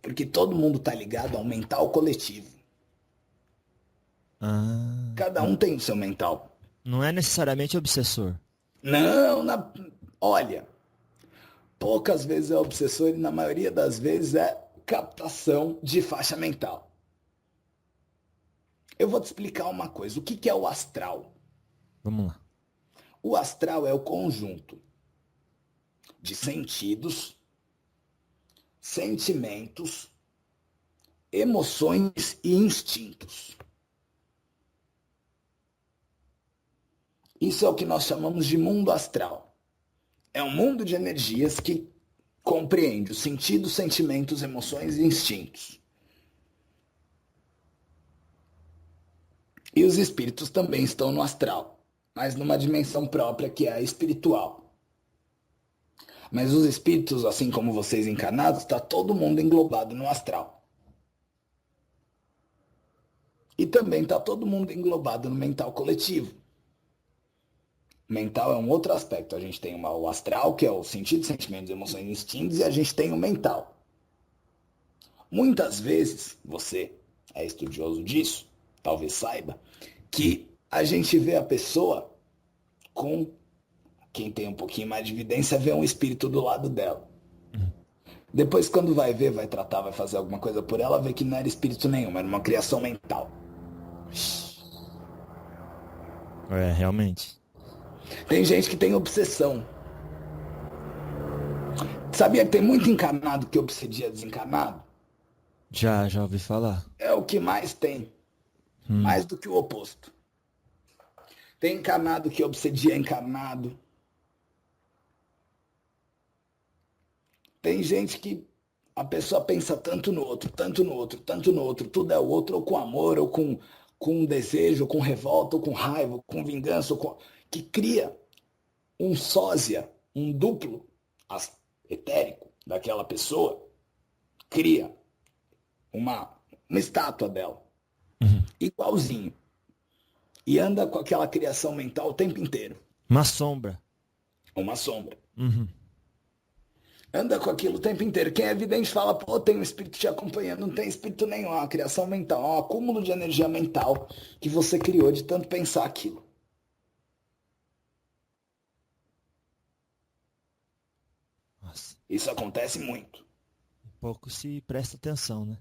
Porque todo mundo está ligado ao mental coletivo. Cada um tem o seu mental.
Não é necessariamente obsessor.
Não, olha, poucas vezes é obsessor e na maioria das vezes é captação de faixa mental. Eu vou te explicar uma coisa. O que é o astral?
Vamos lá.
O astral é o conjunto de sentidos, sentimentos, emoções e instintos. Isso é o que nós chamamos de mundo astral. É um mundo de energias que compreende os sentidos, sentimentos, emoções e instintos. E os espíritos também estão no astral, mas numa dimensão própria que é a espiritual. Mas os espíritos, assim como vocês encarnados, está todo mundo englobado no astral. E também está todo mundo englobado no mental coletivo. Mental é um outro aspecto. A gente tem o astral, que é o sentido, sentimentos, emoções e instintos, e a gente tem o mental. Muitas vezes, você é estudioso disso, talvez saiba, que a gente vê a pessoa com, quem tem um pouquinho mais de evidência, vê um espírito do lado dela. Depois, quando vai ver, vai tratar, vai fazer alguma coisa por ela, vê que não era espírito nenhum, era uma criação mental.
É, realmente.
Tem gente que tem obsessão. Sabia que tem muito encarnado que obsedia desencarnado?
Já ouvi falar.
É o que mais tem. Mais do que o oposto. Tem encarnado que obsedia encarnado. Tem gente que a pessoa pensa tanto no outro, tanto no outro, tanto no outro, tudo é o outro, ou com amor, ou com desejo, ou com revolta, ou com raiva, ou com vingança, que cria um sósia, um duplo etérico daquela pessoa, cria uma estátua dela, igualzinho, e anda com aquela criação mental o tempo inteiro.
Uma sombra.
Uma sombra.
Uhum.
Anda com aquilo o tempo inteiro. Quem é evidente fala, pô, tem um espírito te acompanhando. Não tem espírito nenhum, é uma criação mental, é um acúmulo de energia mental que você criou de tanto pensar aquilo.
Nossa,
Isso acontece muito.
pouco se presta atenção, né?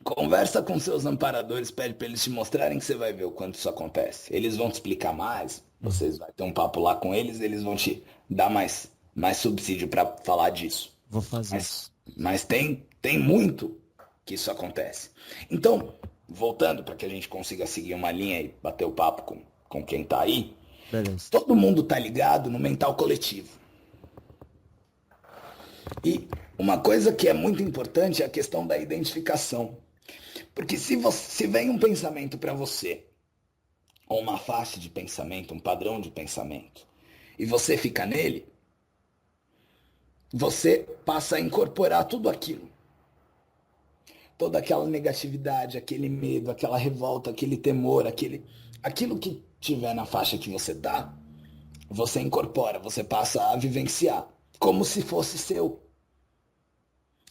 Conversa com seus amparadores, pede para eles te mostrarem que você vai ver o quanto isso acontece. Eles vão te explicar mais, vocês vão ter um papo lá com eles, eles vão te dar mais subsídio para falar disso.
Vou fazer isso.
Mas tem muito que isso acontece. Então, voltando para que a gente consiga seguir uma linha e bater o papo com quem está aí,
Beleza.
todo mundo está ligado no mental coletivo. E uma coisa que é muito importante é a questão da identificação. Porque se vem um pensamento para você, ou uma faixa de pensamento, um padrão de pensamento, e você fica nele, você passa a incorporar tudo aquilo. Toda aquela negatividade, aquele medo, aquela revolta, aquele temor, aquilo que tiver na faixa que você tá, você incorpora, você passa a vivenciar, como se fosse seu.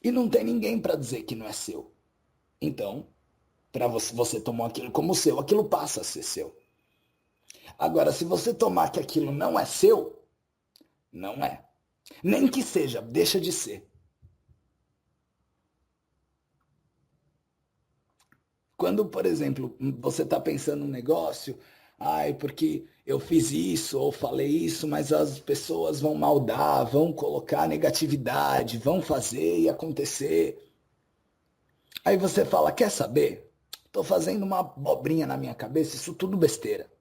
E não tem ninguém para dizer que não é seu. Então, para você tomar aquilo como seu, aquilo passa a ser seu. Agora, se você tomar que aquilo não é seu, não é. Nem que seja, deixa de ser. Quando, por exemplo, você está pensando um negócio, porque eu fiz isso ou falei isso, mas as pessoas vão maldar, vão colocar negatividade, vão fazer e acontecer. Aí você fala, quer saber? Estou fazendo uma abobrinha na minha cabeça, isso tudo besteira.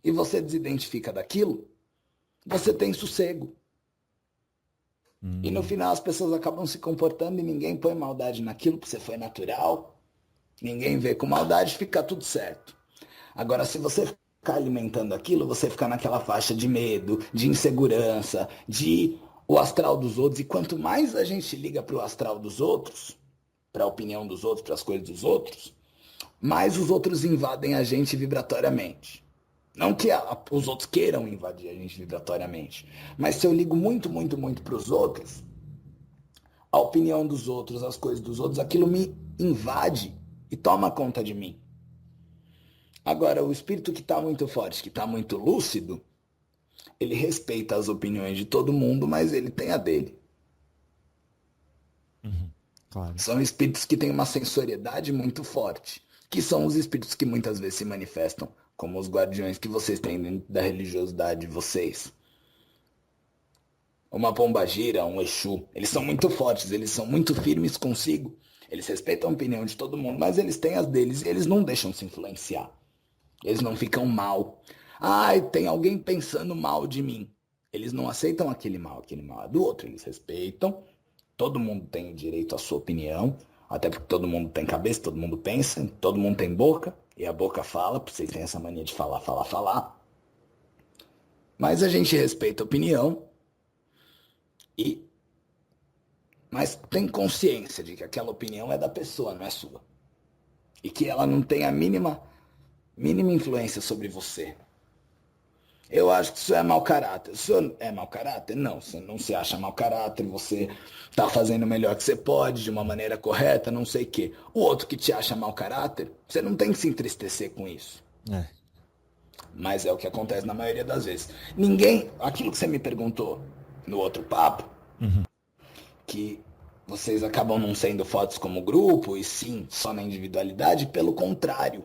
E você desidentifica daquilo, você tem sossego. E no final as pessoas acabam se comportando e ninguém põe maldade naquilo, porque você foi natural. Ninguém vê com maldade, fica tudo certo. Agora, se você ficar alimentando aquilo, você fica naquela faixa de medo, de insegurança, de o astral dos outros. E quanto mais a gente liga para o astral dos outros, para a opinião dos outros, para as coisas dos outros, mais os outros invadem a gente vibratoriamente. Não que os outros queiram invadir a gente vibratoriamente, mas se eu ligo muito, muito, muito para os outros, a opinião dos outros, as coisas dos outros, aquilo me invade e toma conta de mim. Agora, o espírito que está muito forte, que está muito lúcido, ele respeita as opiniões de todo mundo, mas ele tem a dele.
Claro.
São espíritos que têm uma sensoriedade muito forte, que são os espíritos que muitas vezes se manifestam como os guardiões que vocês têm dentro da religiosidade de vocês. Uma pombagira, um Exu, eles são muito fortes, eles são muito firmes consigo. Eles respeitam a opinião de todo mundo, mas eles têm as deles e eles não deixam se influenciar. Eles não ficam mal. Tem alguém pensando mal de mim. Eles não aceitam aquele mal é do outro. Eles respeitam. Todo mundo tem direito à sua opinião, até porque todo mundo tem cabeça, todo mundo pensa, todo mundo tem boca, e a boca fala, porque vocês têm essa mania de falar, falar, falar. Mas a gente respeita a opinião, mas tem consciência de que aquela opinião é da pessoa, não é sua. E que ela não tem a mínima influência sobre você. Eu acho que isso é mau caráter. O senhor é mau caráter? Não, você não se acha mau caráter, você está fazendo o melhor que você pode, de uma maneira correta, não sei o quê. O outro que te acha mau caráter, você não tem que se entristecer com isso.
É.
Mas é o que acontece na maioria das vezes. Aquilo que você me perguntou no outro papo, que vocês acabam não sendo fortes como grupo, e sim, só na individualidade, pelo contrário.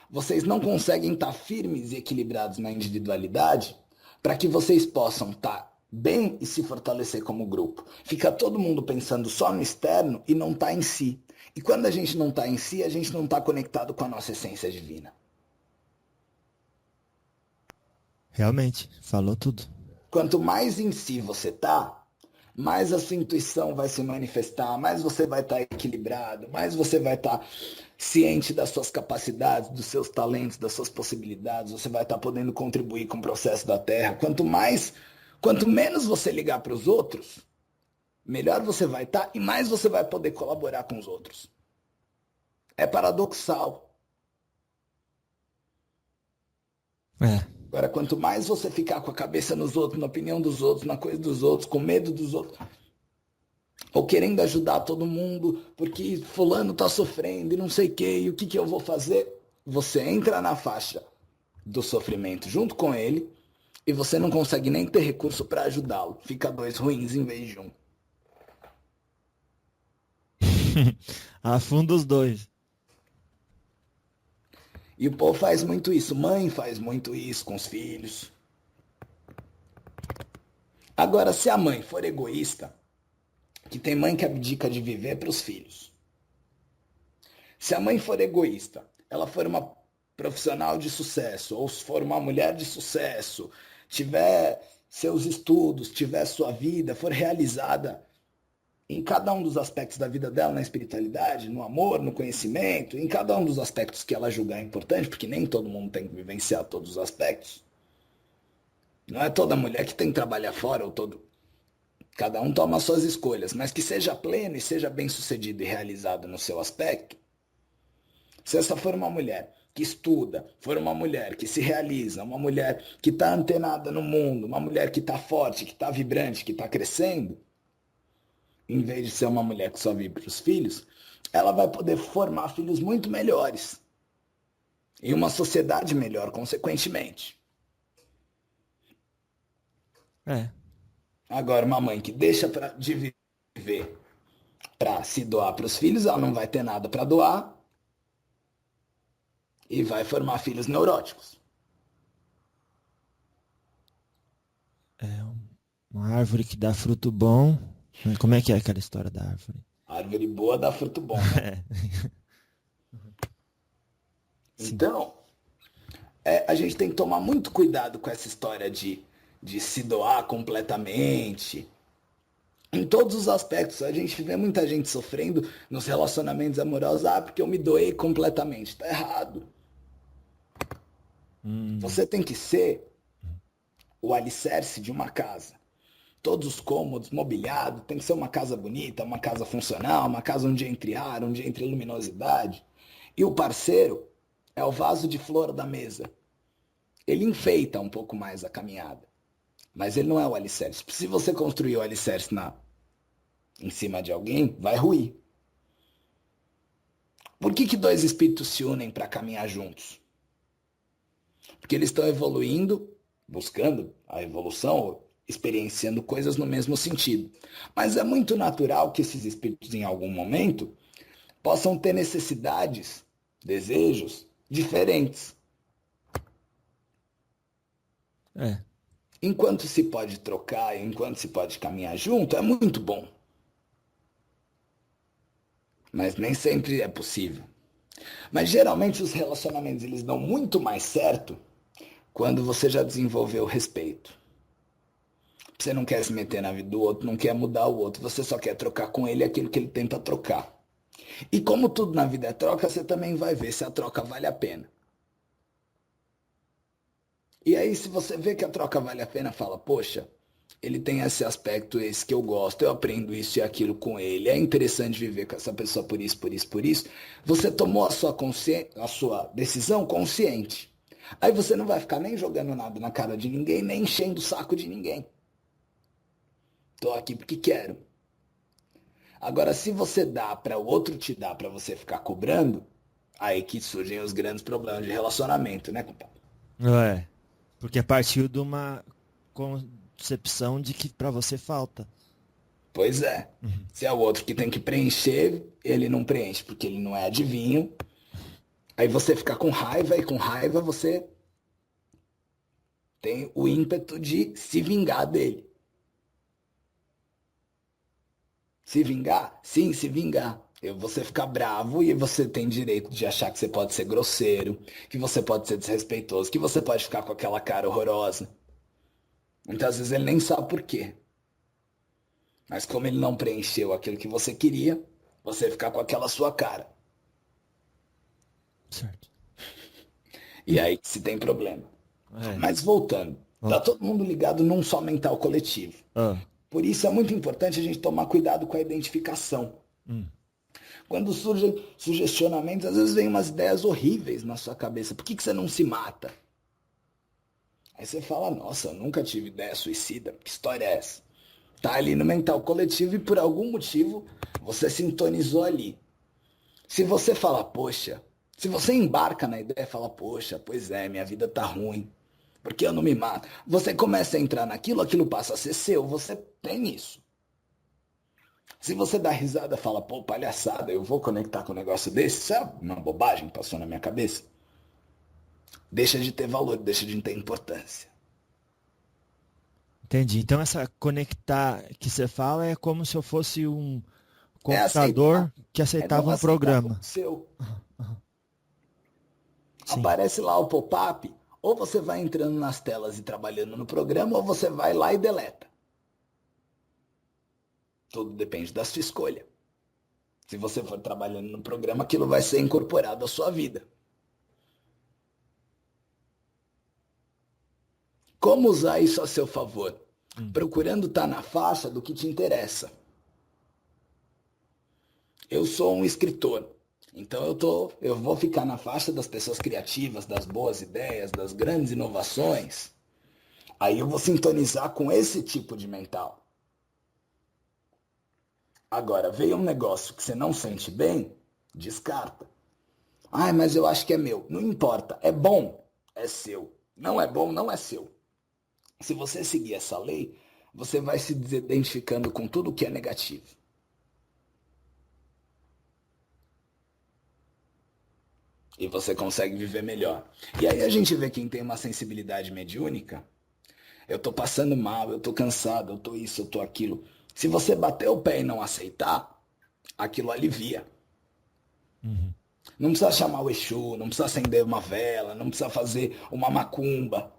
Vocês não conseguem estar firmes e equilibrados na individualidade para que vocês possam estar bem e se fortalecer como grupo. Fica todo mundo pensando só no externo e não está em si. E quando a gente não está em si, a gente não está conectado com a nossa essência divina.
Realmente, falou tudo.
Quanto mais em si você tá, mais a sua intuição vai se manifestar, mais você vai estar equilibrado, mais você vai estar ciente das suas capacidades, dos seus talentos, das suas possibilidades, você vai estar podendo contribuir com o processo da Terra. Quanto menos você ligar para os outros, melhor você vai estar e mais você vai poder colaborar com os outros. É paradoxal.
É,
Agora, quanto mais você ficar com a cabeça nos outros, na opinião dos outros, na coisa dos outros, com medo dos outros, ou querendo ajudar todo mundo, porque fulano tá sofrendo e não sei o que, e o que eu vou fazer? Você entra na faixa do sofrimento junto com ele e você não consegue nem ter recurso para ajudá-lo. Fica dois ruins em vez de um.
afunda os dois.
E o povo faz muito isso, mãe faz muito isso com os filhos. Agora, se a mãe for egoísta, que tem mãe que abdica de viver para os filhos. Se a mãe for egoísta, ela for uma profissional de sucesso, ou se for uma mulher de sucesso, tiver seus estudos, tiver sua vida, for realizada em cada um dos aspectos da vida dela, na espiritualidade, no amor, no conhecimento, em cada um dos aspectos que ela julgar importante, porque nem todo mundo tem que vivenciar todos os aspectos. Não é toda mulher que tem que trabalhar fora, ou todo. Cada um toma suas escolhas, mas que seja pleno e seja bem sucedido e realizado no seu aspecto. Se essa for uma mulher que estuda, for uma mulher que se realiza, uma mulher que está antenada no mundo, uma mulher que está forte, que está vibrante, que está crescendo, em vez de ser uma mulher que só vive para os filhos, ela vai poder formar filhos muito melhores. E uma sociedade melhor, consequentemente.
É,
Agora, uma mãe que deixa de viver para se doar para os filhos, ela não vai ter nada para doar e vai formar filhos neuróticos.
é uma árvore que dá fruto bom. Como é que é aquela história da árvore?
Árvore boa dá fruto bom, né?
É, sim.
Então, a gente tem que tomar muito cuidado com essa história de se doar completamente. Em todos os aspectos, a gente vê muita gente sofrendo nos relacionamentos amorosos. Ah, porque eu me doei completamente. Tá errado.
Hum,
Você tem que ser o alicerce de uma casa. Todos os cômodos, mobiliado, tem que ser uma casa bonita, uma casa funcional, uma casa onde entre ar, onde entre luminosidade. E o parceiro é o vaso de flor da mesa. Ele enfeita um pouco mais a caminhada, mas ele não é o alicerce. Se você construir o alicerce em cima de alguém, vai ruir. Por que dois espíritos se unem para caminhar juntos? Porque eles estão evoluindo, buscando a evolução, experienciando coisas no mesmo sentido. Mas é muito natural que esses espíritos, em algum momento, possam ter necessidades, desejos diferentes.
é,
Enquanto se pode trocar, enquanto se pode caminhar junto, é muito bom. Mas nem sempre é possível. Mas geralmente os relacionamentos eles dão muito mais certo quando você já desenvolveu o respeito. Você não quer se meter na vida do outro, não quer mudar o outro, você só quer trocar com ele aquilo que ele tenta trocar. E como tudo na vida é troca, você também vai ver se a troca vale a pena. E aí, se você vê que a troca vale a pena, fala, poxa, ele tem esse aspecto, esse que eu gosto, eu aprendo isso e aquilo com ele, é interessante viver com essa pessoa por isso, por isso, por isso. Você tomou a sua decisão consciente. Aí você não vai ficar nem jogando nada na cara de ninguém, nem enchendo o saco de ninguém. Tô aqui porque quero. Agora, se você dá para o outro te dar para você ficar cobrando, aí que surgem os grandes problemas de relacionamento, né, compadre?
é. Porque partiu de uma concepção de que pra você falta.
Pois é. Se é o outro que tem que preencher, ele não preenche porque ele não é adivinho. Aí você fica com raiva e com raiva você tem o ímpeto de se vingar dele. Se vingar? Sim, se vingar. Você ficar bravo e você tem direito de achar que você pode ser grosseiro, que você pode ser desrespeitoso, que você pode ficar com aquela cara horrorosa. Muitas vezes ele nem sabe por quê. Mas como ele não preencheu aquilo que você queria, você fica com aquela sua cara.
Certo.
E aí que se tem problema.
É.
Mas voltando, tá todo mundo ligado num só mental coletivo.
Ah.
Por isso é muito importante a gente tomar cuidado com a identificação. Quando surgem sugestionamentos, às vezes vem umas ideias horríveis na sua cabeça. Por que você não se mata? Aí você fala, nossa, eu nunca tive ideia suicida. Que história é essa? Tá ali no mental coletivo e por algum motivo você sintonizou ali. Se você fala, poxa, se você embarca na ideia e fala, poxa, pois é, minha vida tá ruim, porque eu não me mato? Você começa a entrar naquilo, aquilo passa a ser seu, você tem isso. Se você dá risada e fala, pô, palhaçada, eu vou conectar com um negócio desse, sabe? Uma bobagem que passou na minha cabeça. Deixa de ter valor, deixa de ter importância.
Entendi. Então essa conectar que você fala é como se eu fosse um
É aceitar.
computador que
Não
aceitava um
aceitar como
programa.
seu.
Sim.
Aparece lá o pop-up, ou você vai entrando nas telas e trabalhando no programa, ou você vai lá e deleta. Tudo depende da sua escolha. Se você for trabalhando no programa, aquilo vai ser incorporado à sua vida. Como usar isso a seu favor? Procurando estar na faixa do que te interessa. Eu sou um escritor, então eu vou ficar na faixa das pessoas criativas, das boas ideias, das grandes inovações. Aí eu vou sintonizar com esse tipo de mental. Agora, veio um negócio que você não sente bem, descarta. Ah, mas eu acho que é meu. Não importa, é bom, é seu. Não é bom, não é seu. Se você seguir essa lei, você vai se identificando com tudo que é negativo. E você consegue viver melhor. E aí a gente vê quem tem uma sensibilidade mediúnica. Eu tô passando mal, eu tô cansado, eu tô isso, eu tô aquilo. Se você bater o pé e não aceitar, aquilo alivia. Não precisa chamar o Exu, não precisa acender uma vela, não precisa fazer uma macumba.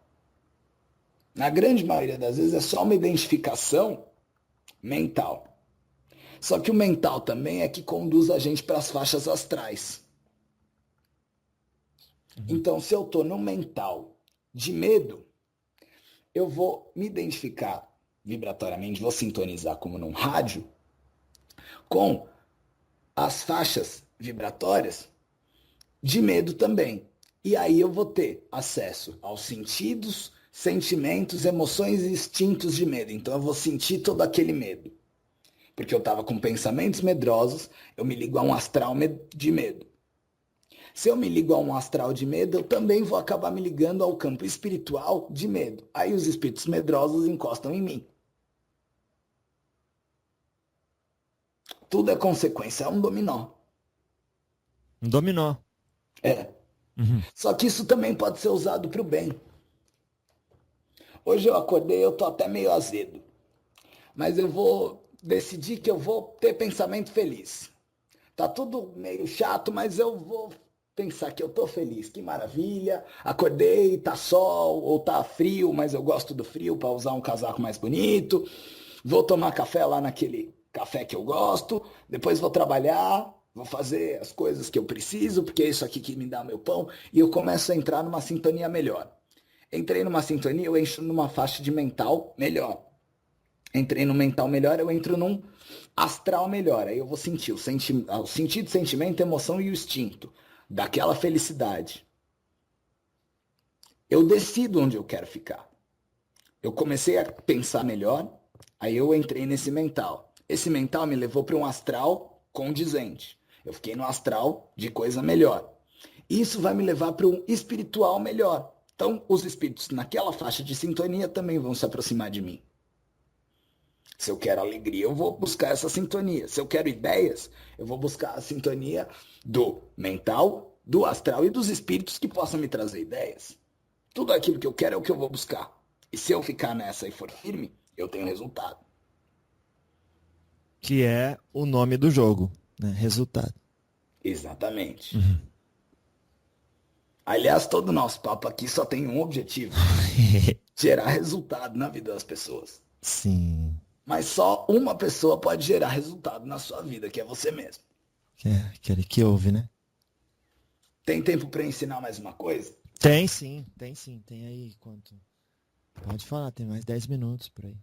Na grande maioria das vezes é só uma identificação mental. Só que o mental também é que conduz a gente para as faixas astrais. Então, se eu estou no mental de medo, eu vou me identificar vibratoriamente, vou sintonizar como num rádio, com as faixas vibratórias de medo também. E aí eu vou ter acesso aos sentidos, sentimentos, emoções e instintos de medo. Então eu vou sentir todo aquele medo. Porque eu estava com pensamentos medrosos, eu me ligo a um astral de medo. Se eu me ligo a um astral de medo, eu também vou acabar me ligando ao campo espiritual de medo. Aí os espíritos medrosos encostam em mim. Tudo é consequência, é um dominó.
Um dominó.
É. Só que isso também pode ser usado para o bem. Hoje eu acordei, eu tô até meio azedo. Mas eu vou decidir que eu vou ter pensamento feliz. Tá tudo meio chato, mas eu vou pensar que eu tô feliz. Que maravilha. Acordei, tá sol ou tá frio, mas eu gosto do frio para usar um casaco mais bonito. Vou tomar café lá naquele café que eu gosto. Depois vou trabalhar, vou fazer as coisas que eu preciso, porque é isso aqui que me dá meu pão. E eu começo a entrar numa sintonia melhor. Entrei numa sintonia, eu entro numa faixa de mental melhor. Entrei no mental melhor, eu entro num astral melhor. Aí eu vou sentir o sentido, sentimento, emoção e o instinto daquela felicidade. Eu decido onde eu quero ficar. Eu comecei a pensar melhor, aí eu entrei nesse mental. Esse mental me levou para um astral condizente. Eu fiquei no astral de coisa melhor. Isso vai me levar para um espiritual melhor. Então, os espíritos naquela faixa de sintonia também vão se aproximar de mim. Se eu quero alegria, eu vou buscar essa sintonia. Se eu quero ideias, eu vou buscar a sintonia do mental, do astral e dos espíritos que possam me trazer ideias. Tudo aquilo que eu quero é o que eu vou buscar. E se eu ficar nessa e for firme, eu tenho resultado.
Que é o nome do jogo. né? Resultado.
Exatamente. Aliás, todo o nosso papo aqui só tem um objetivo: gerar resultado na vida das pessoas.
Sim.
Mas só uma pessoa pode gerar resultado na sua vida, que é você mesmo.
É aquele que ouve, né?
Tem tempo para ensinar mais uma coisa?
Tem sim, tem sim. Tem aí quanto? Pode falar, tem mais 10 minutos por aí.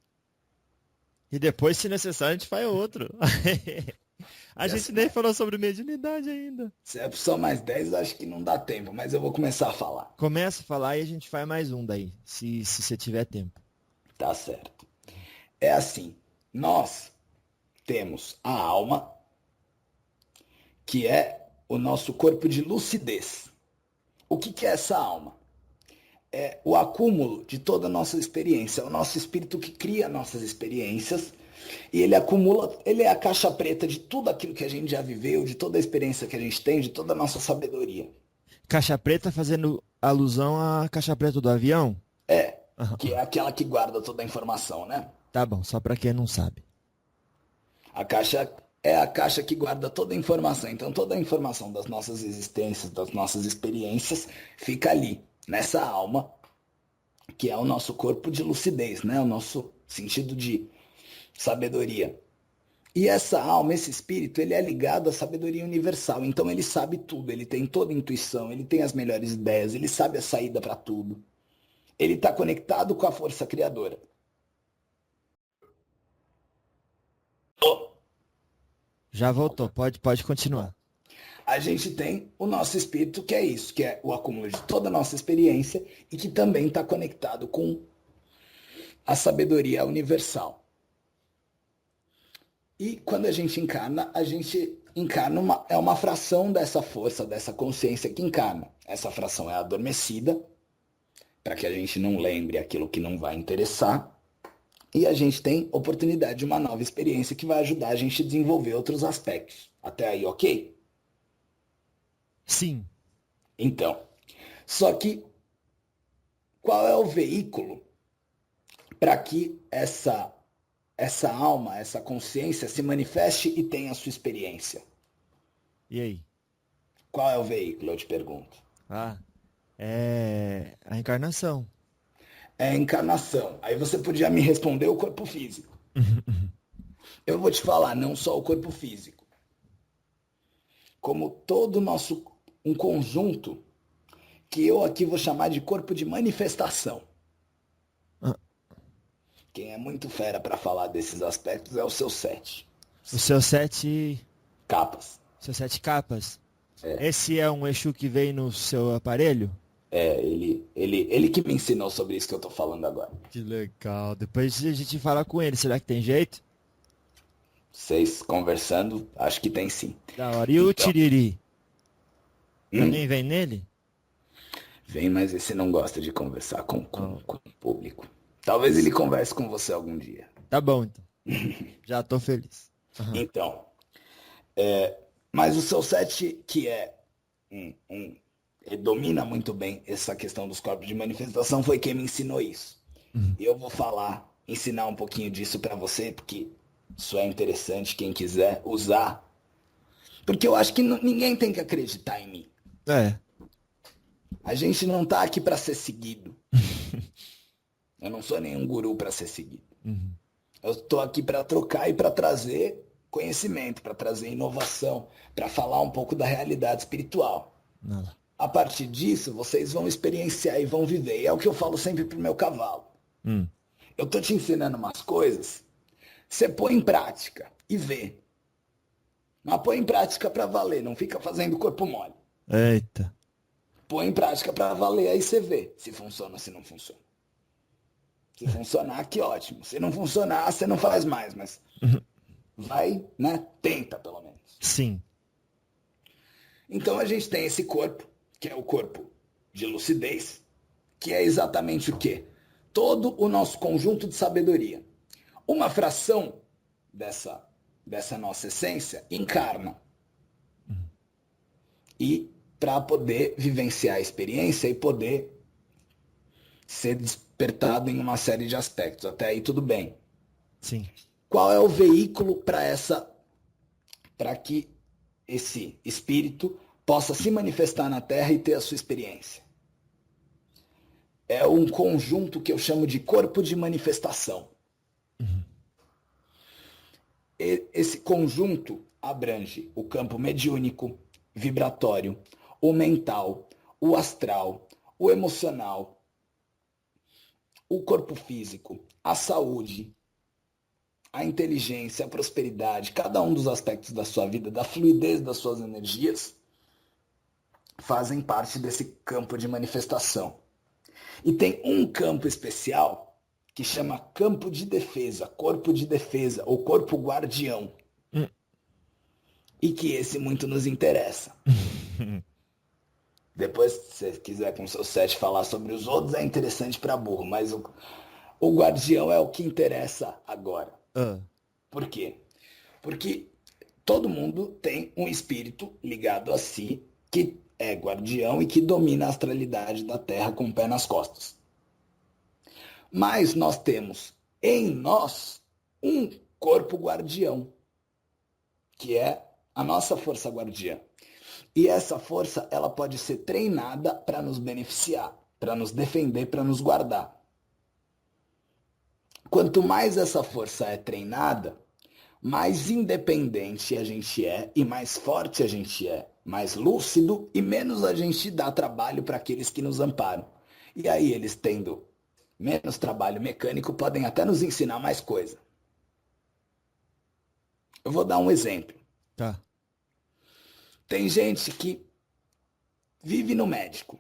E depois, se necessário, a gente faz outro. A gente nem falou sobre mediunidade ainda.
Se é só mais 10, acho que não dá tempo, mas eu vou começar a falar.
Começa a falar e a gente faz mais um daí, se você tiver tempo.
Tá certo. É assim, nós temos a alma, que é o nosso corpo de lucidez. O que é essa alma? É o acúmulo de toda a nossa experiência, é o nosso espírito que cria nossas experiências, e ele acumula, ele é a caixa preta de tudo aquilo que a gente já viveu, de toda a experiência que a gente tem, de toda a nossa sabedoria.
Caixa preta fazendo alusão à caixa preta do avião?
É,
Aham.
que é aquela que guarda toda a informação, né?
Tá bom, só pra quem não sabe.
A caixa é a caixa que guarda toda a informação. Então, toda a informação das nossas existências, das nossas experiências, fica ali, nessa alma, que é o nosso corpo de lucidez, né? O nosso sentido de sabedoria. E essa alma, esse espírito, ele é ligado à sabedoria universal. Então, ele sabe tudo, ele tem toda a intuição, ele tem as melhores ideias, ele sabe a saída para tudo. Ele está conectado com a força criadora.
Já voltou, pode continuar.
A gente tem o nosso espírito, que é isso, que é o acúmulo de toda a nossa experiência e que também está conectado com a sabedoria universal. E quando a gente encarna é uma fração dessa força, dessa consciência que encarna. Essa fração é adormecida, para que a gente não lembre aquilo que não vai interessar. E a gente tem oportunidade de uma nova experiência que vai ajudar a gente a desenvolver outros aspectos. Até aí, ok?
Sim.
Então, só que qual é o veículo para que essa alma, essa consciência se manifeste e tenha a sua experiência?
E aí?
Qual é o veículo, eu te pergunto?
Ah, é a encarnação.
É a encarnação. Aí você podia me responder o corpo físico. Eu vou te falar, não só o corpo físico. Como todo nosso um conjunto que eu aqui vou chamar de corpo de manifestação.
Ah,
Quem é muito fera para falar desses aspectos é o seu sete
o seu sete
capas.
Seus 7 capas.
É.
Esse é um Exu que vem no seu aparelho?
É, ele que me ensinou sobre isso que eu tô falando agora.
Que legal. Depois a gente fala com ele. Será que tem jeito?
Vocês conversando, acho que tem sim.
Da hora. E o
Então,
Tiriri? Também vem nele?
vem, mas esse não gosta de conversar com o público. Talvez ele converse com você algum dia.
Tá bom, então. Já tô feliz. Aham.
Então, mas o seu sete, que é ele domina muito bem essa questão dos corpos de manifestação, foi quem me ensinou isso. E eu vou ensinar um pouquinho disso para você, porque isso é interessante, quem quiser usar. Porque eu acho que ninguém tem que acreditar em mim.
É.
A gente não tá aqui para ser seguido. Eu não sou nenhum guru para ser seguido. Eu estou aqui para trocar e para trazer conhecimento, para trazer inovação, para falar um pouco da realidade espiritual.
Nada.
A partir disso, vocês vão experienciar e vão viver. E é o que eu falo sempre pro meu cavalo. Eu tô te ensinando umas coisas, você põe em prática e vê. Mas põe em prática para valer, não fica fazendo corpo mole.
Eita.
Põe em prática para valer, aí você vê se funciona ou se não funciona. Se funcionar, que ótimo. Se não funcionar, você não faz mais, mas vai, né? Tenta, pelo menos.
Sim.
Então a gente tem esse corpo, que é o corpo de lucidez, que é exatamente o quê? Todo o nosso conjunto de sabedoria. Uma fração dessa nossa essência encarna. E para poder vivenciar a experiência e poder ser despertado em uma série de aspectos. Até aí tudo bem.
Sim.
Qual é o veículo para que esse espírito possa se manifestar na Terra e ter a sua experiência. É um conjunto que eu chamo de corpo de manifestação. Esse conjunto abrange o campo mediúnico, vibratório, o mental, o astral, o emocional, o corpo físico, a saúde, a inteligência, a prosperidade, cada um dos aspectos da sua vida, da fluidez das suas energias, fazem parte desse campo de manifestação. E tem um campo especial que chama campo de defesa, corpo de defesa, ou corpo guardião. E que esse muito nos interessa. Depois, se você quiser com o seu set falar sobre os outros, é interessante para burro, mas o guardião é o que interessa agora. Por quê? Porque todo mundo tem um espírito ligado a si, que é guardião e que domina a astralidade da Terra com o pé nas costas. Mas nós temos em nós um corpo guardião, que é a nossa força guardiã. E essa força, ela pode ser treinada para nos beneficiar, para nos defender, para nos guardar. Quanto mais essa força é treinada, mais independente a gente é e mais forte a gente é, mais lúcido e menos a gente dá trabalho para aqueles que nos amparam. E aí eles tendo menos trabalho mecânico podem até nos ensinar mais coisa. Eu vou dar um exemplo.
Tá.
Tem gente que vive no médico.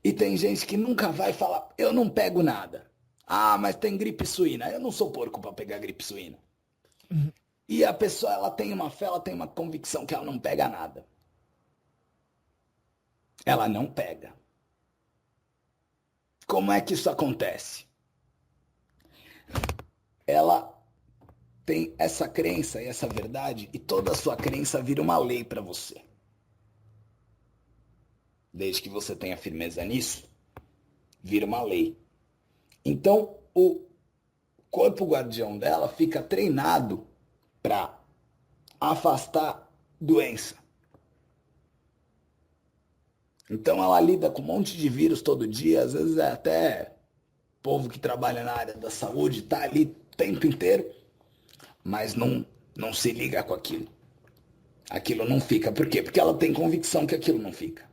E tem gente que nunca vai falar, eu não pego nada. Ah, mas tem gripe suína. Eu não sou porco para pegar gripe suína. E a pessoa, ela tem uma fé, ela tem uma convicção que ela não pega nada. Ela não pega. Como é que isso acontece? Ela tem essa crença e essa verdade e toda a sua crença vira uma lei para você. Desde que você tenha firmeza nisso, vira uma lei. Então, o corpo guardião dela fica treinado para afastar doença. Então, ela lida com um monte de vírus todo dia, às vezes é até povo que trabalha na área da saúde, tá ali o tempo inteiro, mas não se liga com aquilo. Aquilo não fica. Por quê? Porque ela tem convicção que aquilo não fica.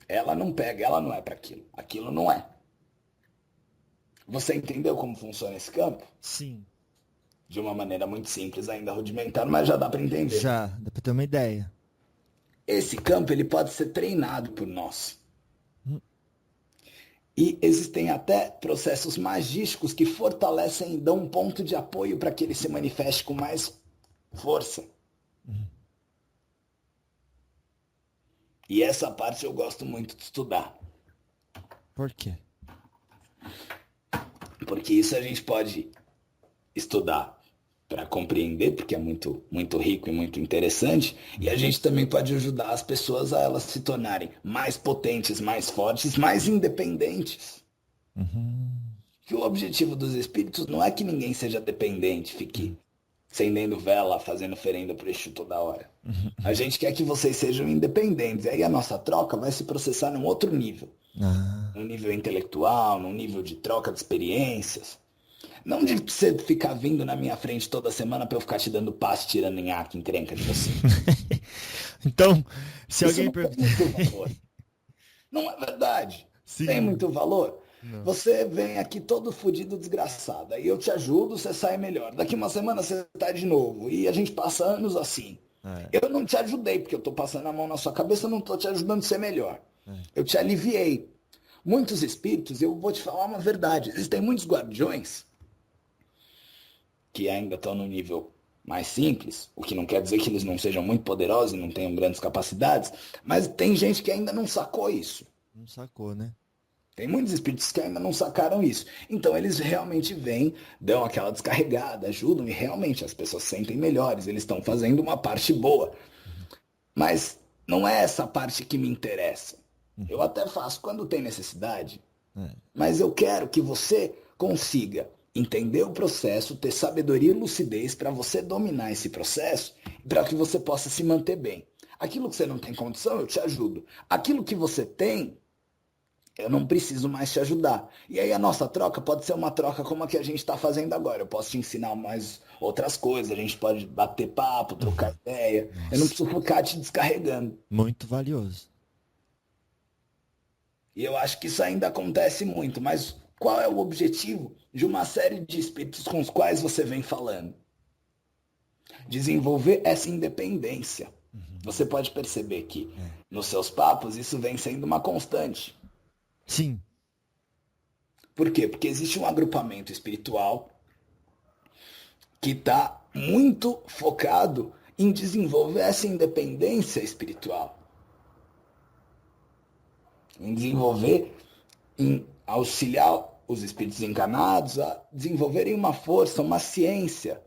Ela não pega, ela não é para aquilo. Aquilo não é. Você entendeu como funciona esse campo?
Sim.
De uma maneira muito simples, ainda rudimentar, mas já dá para entender.
Já, dá pra ter uma ideia.
Esse campo ele pode ser treinado por nós. E existem até processos magísticos que fortalecem e dão um ponto de apoio para que ele se manifeste com mais força. E essa parte eu gosto muito de estudar.
Por quê?
Porque isso a gente pode estudar para compreender, porque é muito, muito rico e muito interessante. E a gente também pode ajudar as pessoas a elas se tornarem mais potentes, mais fortes, mais independentes. Que o objetivo dos espíritos não é que ninguém seja dependente, fique acendendo vela, fazendo oferenda pro Exu toda hora. A gente quer que vocês sejam independentes. Aí a nossa troca vai se processar num outro nível. Num nível intelectual, num nível de troca de experiências. Não de você ficar vindo na minha frente toda semana pra eu ficar te dando passe, tirando nhaque, encrenca de você.
Então, se
Isso
alguém
não tem muito valor. Não é verdade.
Sim.
Tem muito valor.
Não.
Você vem aqui todo fodido, desgraçado. Aí eu te ajudo, você sai melhor. Daqui uma semana você tá de novo. E a gente passa anos assim. Eu não te ajudei, porque eu tô passando a mão na sua cabeça, eu não tô te ajudando a ser melhor. Eu te aliviei. Muitos espíritos, eu vou te falar uma verdade. Existem muitos guardiões que ainda estão no nível mais simples, o que não quer dizer que eles não sejam muito poderosos e não tenham grandes capacidades, mas tem gente que ainda não sacou isso.
Não sacou, né?
Tem muitos espíritos que ainda não sacaram isso. Então eles realmente vêm, dão aquela descarregada, ajudam e realmente as pessoas se sentem melhores, eles estão fazendo uma parte boa. Mas não é essa parte que me interessa. Eu até faço quando tem necessidade, mas eu quero que você consiga entender o processo, ter sabedoria e lucidez para você dominar esse processo e para que você possa se manter bem. Aquilo que você não tem condição, eu te ajudo. Aquilo que você tem, eu não preciso mais te ajudar. E aí a nossa troca pode ser uma troca como a que a gente está fazendo agora. Eu posso te ensinar mais outras coisas, a gente pode bater papo, trocar ideia.
Nossa.
Eu não preciso ficar te descarregando.
Muito valioso.
E eu acho que isso ainda acontece muito, mas qual é o objetivo de uma série de espíritos com os quais você vem falando? Desenvolver essa independência. Você pode perceber que nos seus papos isso vem sendo uma constante.
Sim.
Por quê? Porque existe um agrupamento espiritual que está muito focado em desenvolver essa independência espiritual. Em desenvolver, em auxiliar os espíritos encarnados a desenvolverem uma força, uma ciência.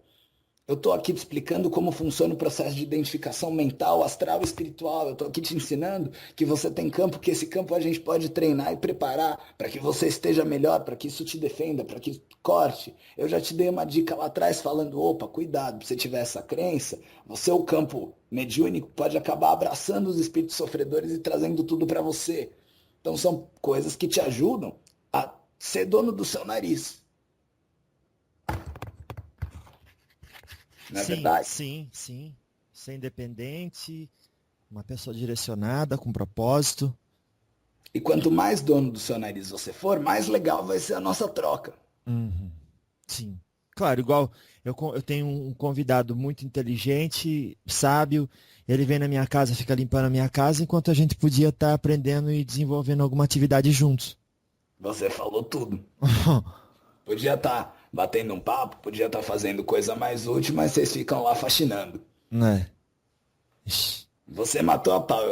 Eu estou aqui te explicando como funciona o processo de identificação mental, astral e espiritual. Eu estou aqui te ensinando que você tem campo, que esse campo a gente pode treinar e preparar para que você esteja melhor, para que isso te defenda, para que isso corte. Eu já te dei uma dica lá atrás falando, opa, cuidado, se você tiver essa crença, você, o campo mediúnico, pode acabar abraçando os espíritos sofredores e trazendo tudo para você. Então são coisas que te ajudam a ser dono do seu nariz. Não é verdade?
Sim. Ser independente, uma pessoa direcionada, com propósito.
E quanto mais dono do seu nariz você for, mais legal vai ser a nossa troca.
Sim. Claro, igual eu tenho um convidado muito inteligente, sábio, ele vem na minha casa, fica limpando a minha casa, enquanto a gente podia estar aprendendo e desenvolvendo alguma atividade juntos.
Você falou tudo. Podia estar batendo um papo, podia estar fazendo coisa mais útil, mas vocês ficam lá faxinando.
Né?
Você matou a pau.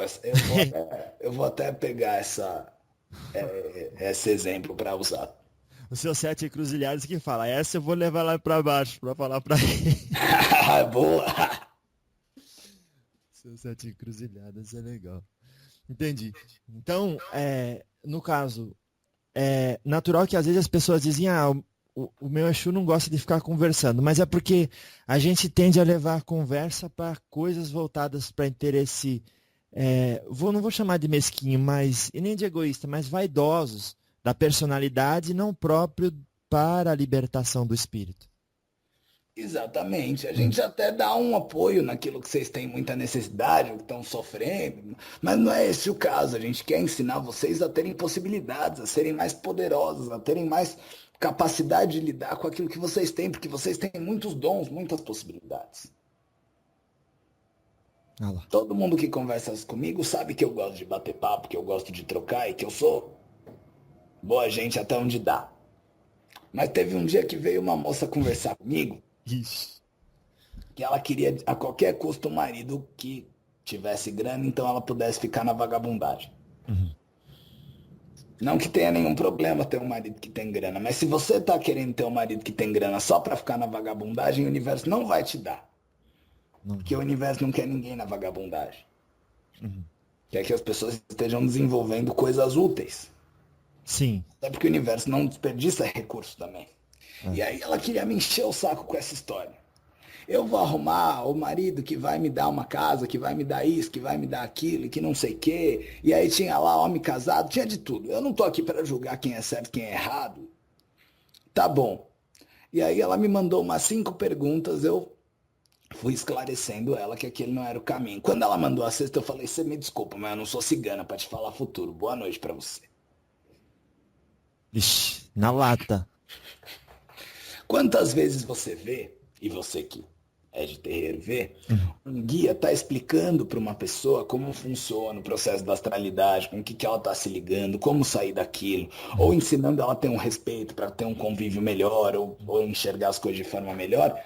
Eu vou até pegar esse exemplo para usar.
O seu sete encruzilhadas que fala, essa eu vou levar lá para baixo para falar para ele.
Boa!
Seu sete encruzilhadas é legal. Entendi. Então, no caso, é natural que às vezes as pessoas dizem, o meu Exu não gosta de ficar conversando, mas é porque a gente tende a levar a conversa para coisas voltadas para interesse, não vou chamar de mesquinho, e nem de egoísta, mas vaidosos da personalidade, não próprio para a libertação do espírito.
Exatamente. A gente até dá um apoio naquilo que vocês têm muita necessidade, que estão sofrendo, mas não é esse o caso. A gente quer ensinar vocês a terem possibilidades, a serem mais poderosos, a terem mais capacidade de lidar com aquilo que vocês têm, porque vocês têm muitos dons, muitas possibilidades. Todo mundo que conversa comigo sabe que eu gosto de bater papo, que eu gosto de trocar e que eu sou boa gente até onde dá. Mas teve um dia que veio uma moça conversar comigo, que ela queria a qualquer custo um marido que tivesse grana, então ela pudesse ficar na vagabundagem. Não que tenha nenhum problema ter um marido que tem grana, mas se você está querendo ter um marido que tem grana só para ficar na vagabundagem, o universo não vai te dar. Porque o universo não quer ninguém na vagabundagem. Quer que as pessoas estejam desenvolvendo coisas úteis.
Sim.
Até porque o universo não desperdiça recurso também. E aí ela queria me encher o saco com essa história. Eu vou arrumar o marido que vai me dar uma casa, que vai me dar isso, que vai me dar aquilo, que não sei o quê. E aí tinha lá homem casado, tinha de tudo. Eu não tô aqui para julgar quem é certo e quem é errado. Tá bom. E aí ela me mandou umas 5 perguntas, eu fui esclarecendo ela que aquele não era o caminho. Quando ela mandou a sexta, eu falei, você me desculpa, mas eu não sou cigana para te falar futuro. Boa noite para você.
Ixi, na lata.
Quantas vezes você vê, e você que é de terreiro vê, um guia tá explicando para uma pessoa como funciona o processo da astralidade, com o que ela tá se ligando, como sair daquilo, ou ensinando ela a ter um respeito para ter um convívio melhor, ou enxergar as coisas de forma melhor,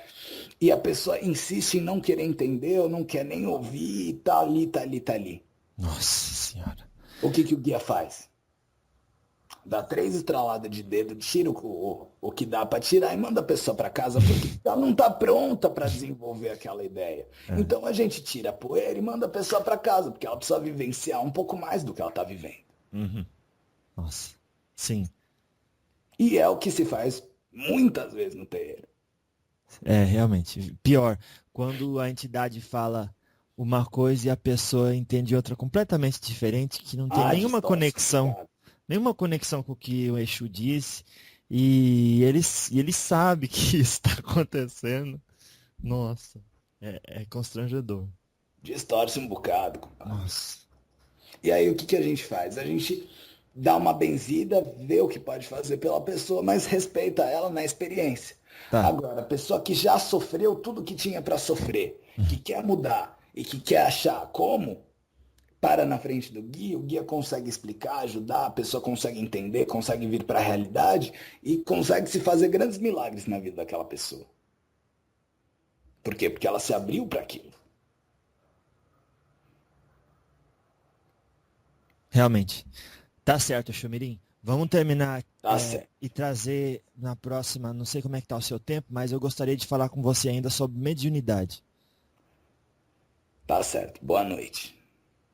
e a pessoa insiste em não querer entender, ou não quer nem ouvir, e tá ali.
Nossa Senhora.
O que o guia faz? Dá 3 estraladas de dedo, tira o que dá para tirar e manda a pessoa para casa, porque ela não está pronta para desenvolver aquela ideia. Então a gente tira a poeira e manda a pessoa para casa, porque ela precisa vivenciar um pouco mais do que ela está vivendo.
Nossa, sim.
E é o que se faz Muitas vezes no terreiro.
É, realmente. Pior, quando a entidade fala uma coisa e a pessoa entende outra completamente diferente, que não tem
Distorce um bocado.
nenhuma conexão com o que o Exu disse, e ele sabe que isso está acontecendo. Nossa, é constrangedor.
Distorce um bocado, compadre.
Nossa.
E aí o que, que a gente faz? A gente dá uma benzida, vê o que pode fazer pela pessoa, mas respeita ela na experiência.
Tá.
Agora, a pessoa que já sofreu tudo que tinha para sofrer, que quer mudar e que quer achar como, para na frente do guia, o guia consegue explicar, ajudar, a pessoa consegue entender, consegue vir para a realidade e consegue se fazer grandes milagres na vida daquela pessoa. Por quê? Porque ela se abriu para aquilo.
Realmente. Tá certo, Xumirim. Vamos terminar
Tá certo.
e trazer na próxima, não sei como é que tá o seu tempo, mas eu gostaria de falar com você ainda sobre mediunidade.
Tá certo. Boa noite.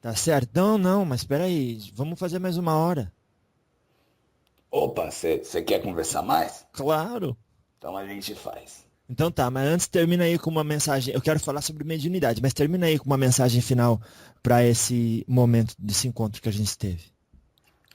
Tá certo? Não, não, mas espera aí, vamos fazer mais uma hora.
Opa, você quer conversar mais?
Claro.
Então a gente faz.
Então tá, mas antes termina aí com uma mensagem. Eu quero falar sobre mediunidade, mas termina aí com uma mensagem final para esse momento desse encontro que a gente teve.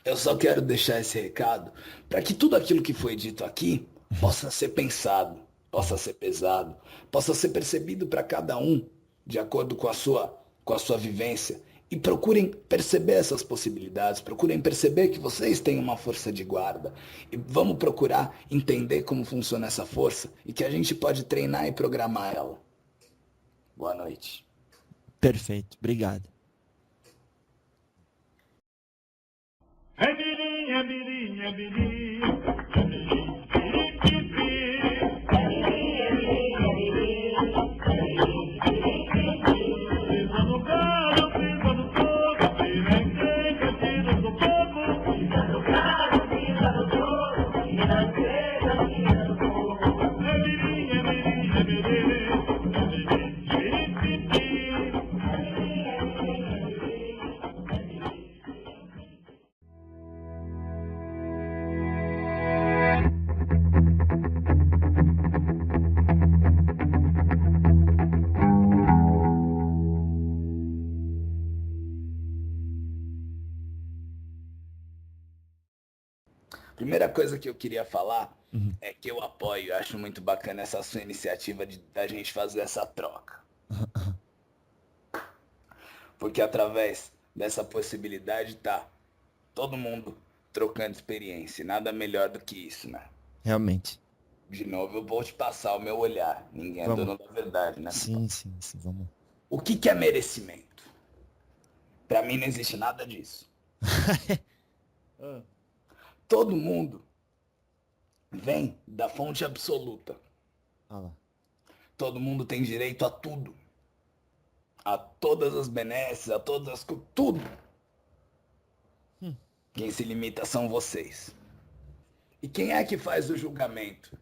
Eu só quero deixar esse recado para que tudo aquilo que foi dito aqui possa ser pensado, possa ser pesado, possa ser percebido para cada um de acordo com a sua vivência. E procurem perceber essas possibilidades, procurem perceber que vocês têm uma força de guarda. E vamos procurar entender como funciona essa força e que a gente pode treinar e programar ela. Boa noite.
Perfeito, obrigado.
É mirim, é mirim, é mirim. Pisa no galo, pisa no fogo, tira encrenca, tira do povo. Pisa no galo, pisa no fogo, tira encrenca, tira do povo. É mirim, é mirim, é mirim. É mirim,
Primeira coisa que eu queria falar é que eu apoio, eu acho muito bacana essa sua iniciativa de da gente fazer essa troca. Porque através dessa possibilidade tá todo mundo trocando experiência. E nada melhor do que isso, né?
Realmente.
De novo, eu vou te passar o meu olhar. Ninguém é
Vamos.
dono da verdade, né?
Sim, sim, sim, vamos.
O que, que é merecimento? Pra mim não existe nada disso. Todo mundo vem da fonte absoluta.
Olha lá.
Todo mundo tem direito a tudo. A todas as benesses, a todas as... tudo. Quem se limita são vocês. E quem é que faz o julgamento?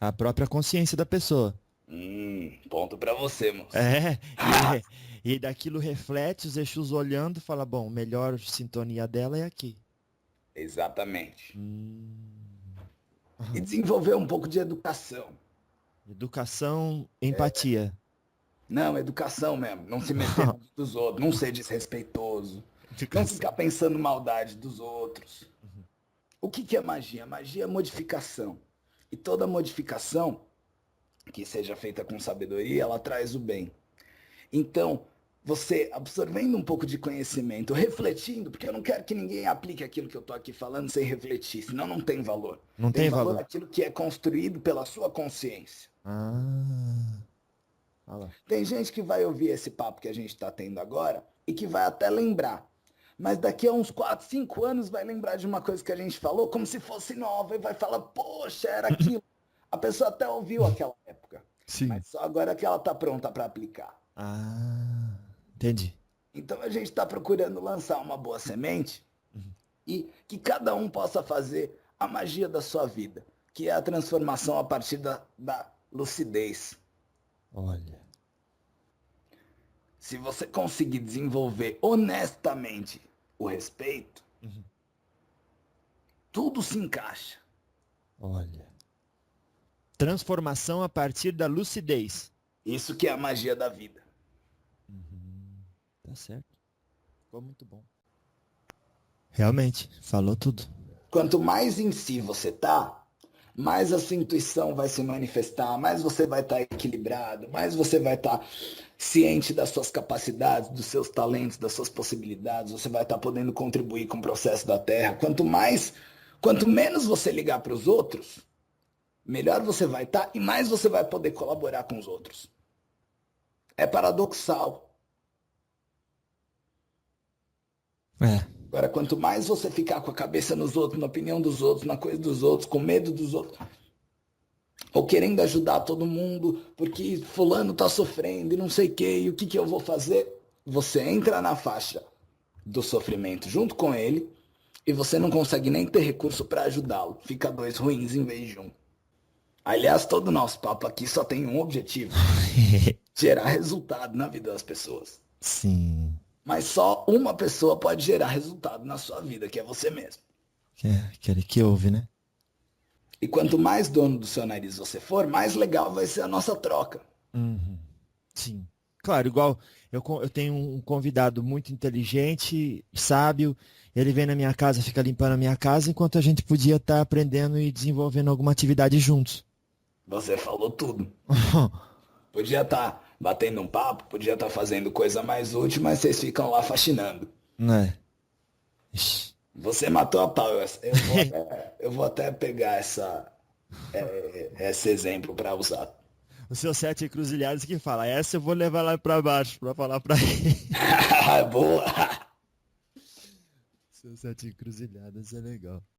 A própria consciência da pessoa.
Ponto pra você, moço.
E daquilo reflete os Exus olhando e fala, bom, melhor sintonia dela é aqui.
Exatamente. E desenvolver um pouco de educação.
Educação, empatia.
Não, educação mesmo. Não se meter na vida dos outros. Não ser desrespeitoso. Não ficar pensando maldade dos outros. O que, que é magia? Magia é modificação. E toda modificação que seja feita com sabedoria, ela traz o bem. Então, você absorvendo um pouco de conhecimento, refletindo, porque eu não quero que ninguém aplique aquilo que eu estou aqui falando sem refletir, senão não tem valor.
Não tem valor.
Aquilo que é construído pela sua consciência.
Olha lá.
Tem gente que vai ouvir esse papo que a gente está tendo agora e que vai até lembrar. Mas daqui a uns 4, 5 anos vai lembrar de uma coisa que a gente falou como se fosse nova e vai falar, poxa, era aquilo. A pessoa até ouviu aquela época.
Sim.
Mas só agora que ela está pronta para aplicar.
Entendi.
Então a gente está procurando lançar uma boa semente e que cada um possa fazer a magia da sua vida, que é a transformação a partir da lucidez.
Olha.
Se você conseguir desenvolver honestamente o respeito, tudo se encaixa.
Olha. Transformação a partir da lucidez.
Isso que é a magia da vida.
Tá certo. Ficou muito bom. Realmente, falou tudo.
Quanto mais em si você tá, mais a sua intuição vai se manifestar, mais você vai estar equilibrado, mais você vai estar ciente das suas capacidades, dos seus talentos, das suas possibilidades, você vai estar podendo contribuir com o processo da Terra. Quanto menos você ligar para os outros, melhor você vai estar e mais você vai poder colaborar com os outros. É paradoxal. Agora, quanto mais você ficar com a cabeça nos outros, na opinião dos outros, na coisa dos outros, com medo dos outros, ou querendo ajudar todo mundo, porque fulano tá sofrendo e não sei o que, e o que eu vou fazer? Você entra na faixa do sofrimento junto com ele e você não consegue nem ter recurso para ajudá-lo. Fica dois ruins em vez de um. Aliás, todo o nosso papo aqui só tem um objetivo: gerar resultado na vida das pessoas.
Sim.
Mas só uma pessoa pode gerar resultado na sua vida, que é você mesmo.
Aquele que ouve, né?
E quanto mais dono do seu nariz você for, mais legal vai ser a nossa troca.
Sim. Claro, igual eu tenho um convidado muito inteligente, sábio, ele vem na minha casa, fica limpando a minha casa, enquanto a gente podia estar aprendendo e desenvolvendo alguma atividade juntos.
Você falou tudo. Podia estar batendo um papo, podia estar fazendo coisa mais útil, mas vocês ficam lá faxinando.
Ixi.
Você matou a pau. Eu vou até pegar esse exemplo para usar.
O seu 7 encruzilhadas que fala, essa eu vou levar lá pra baixo pra falar pra ele.
Boa!
Seu 7 encruzilhadas é legal.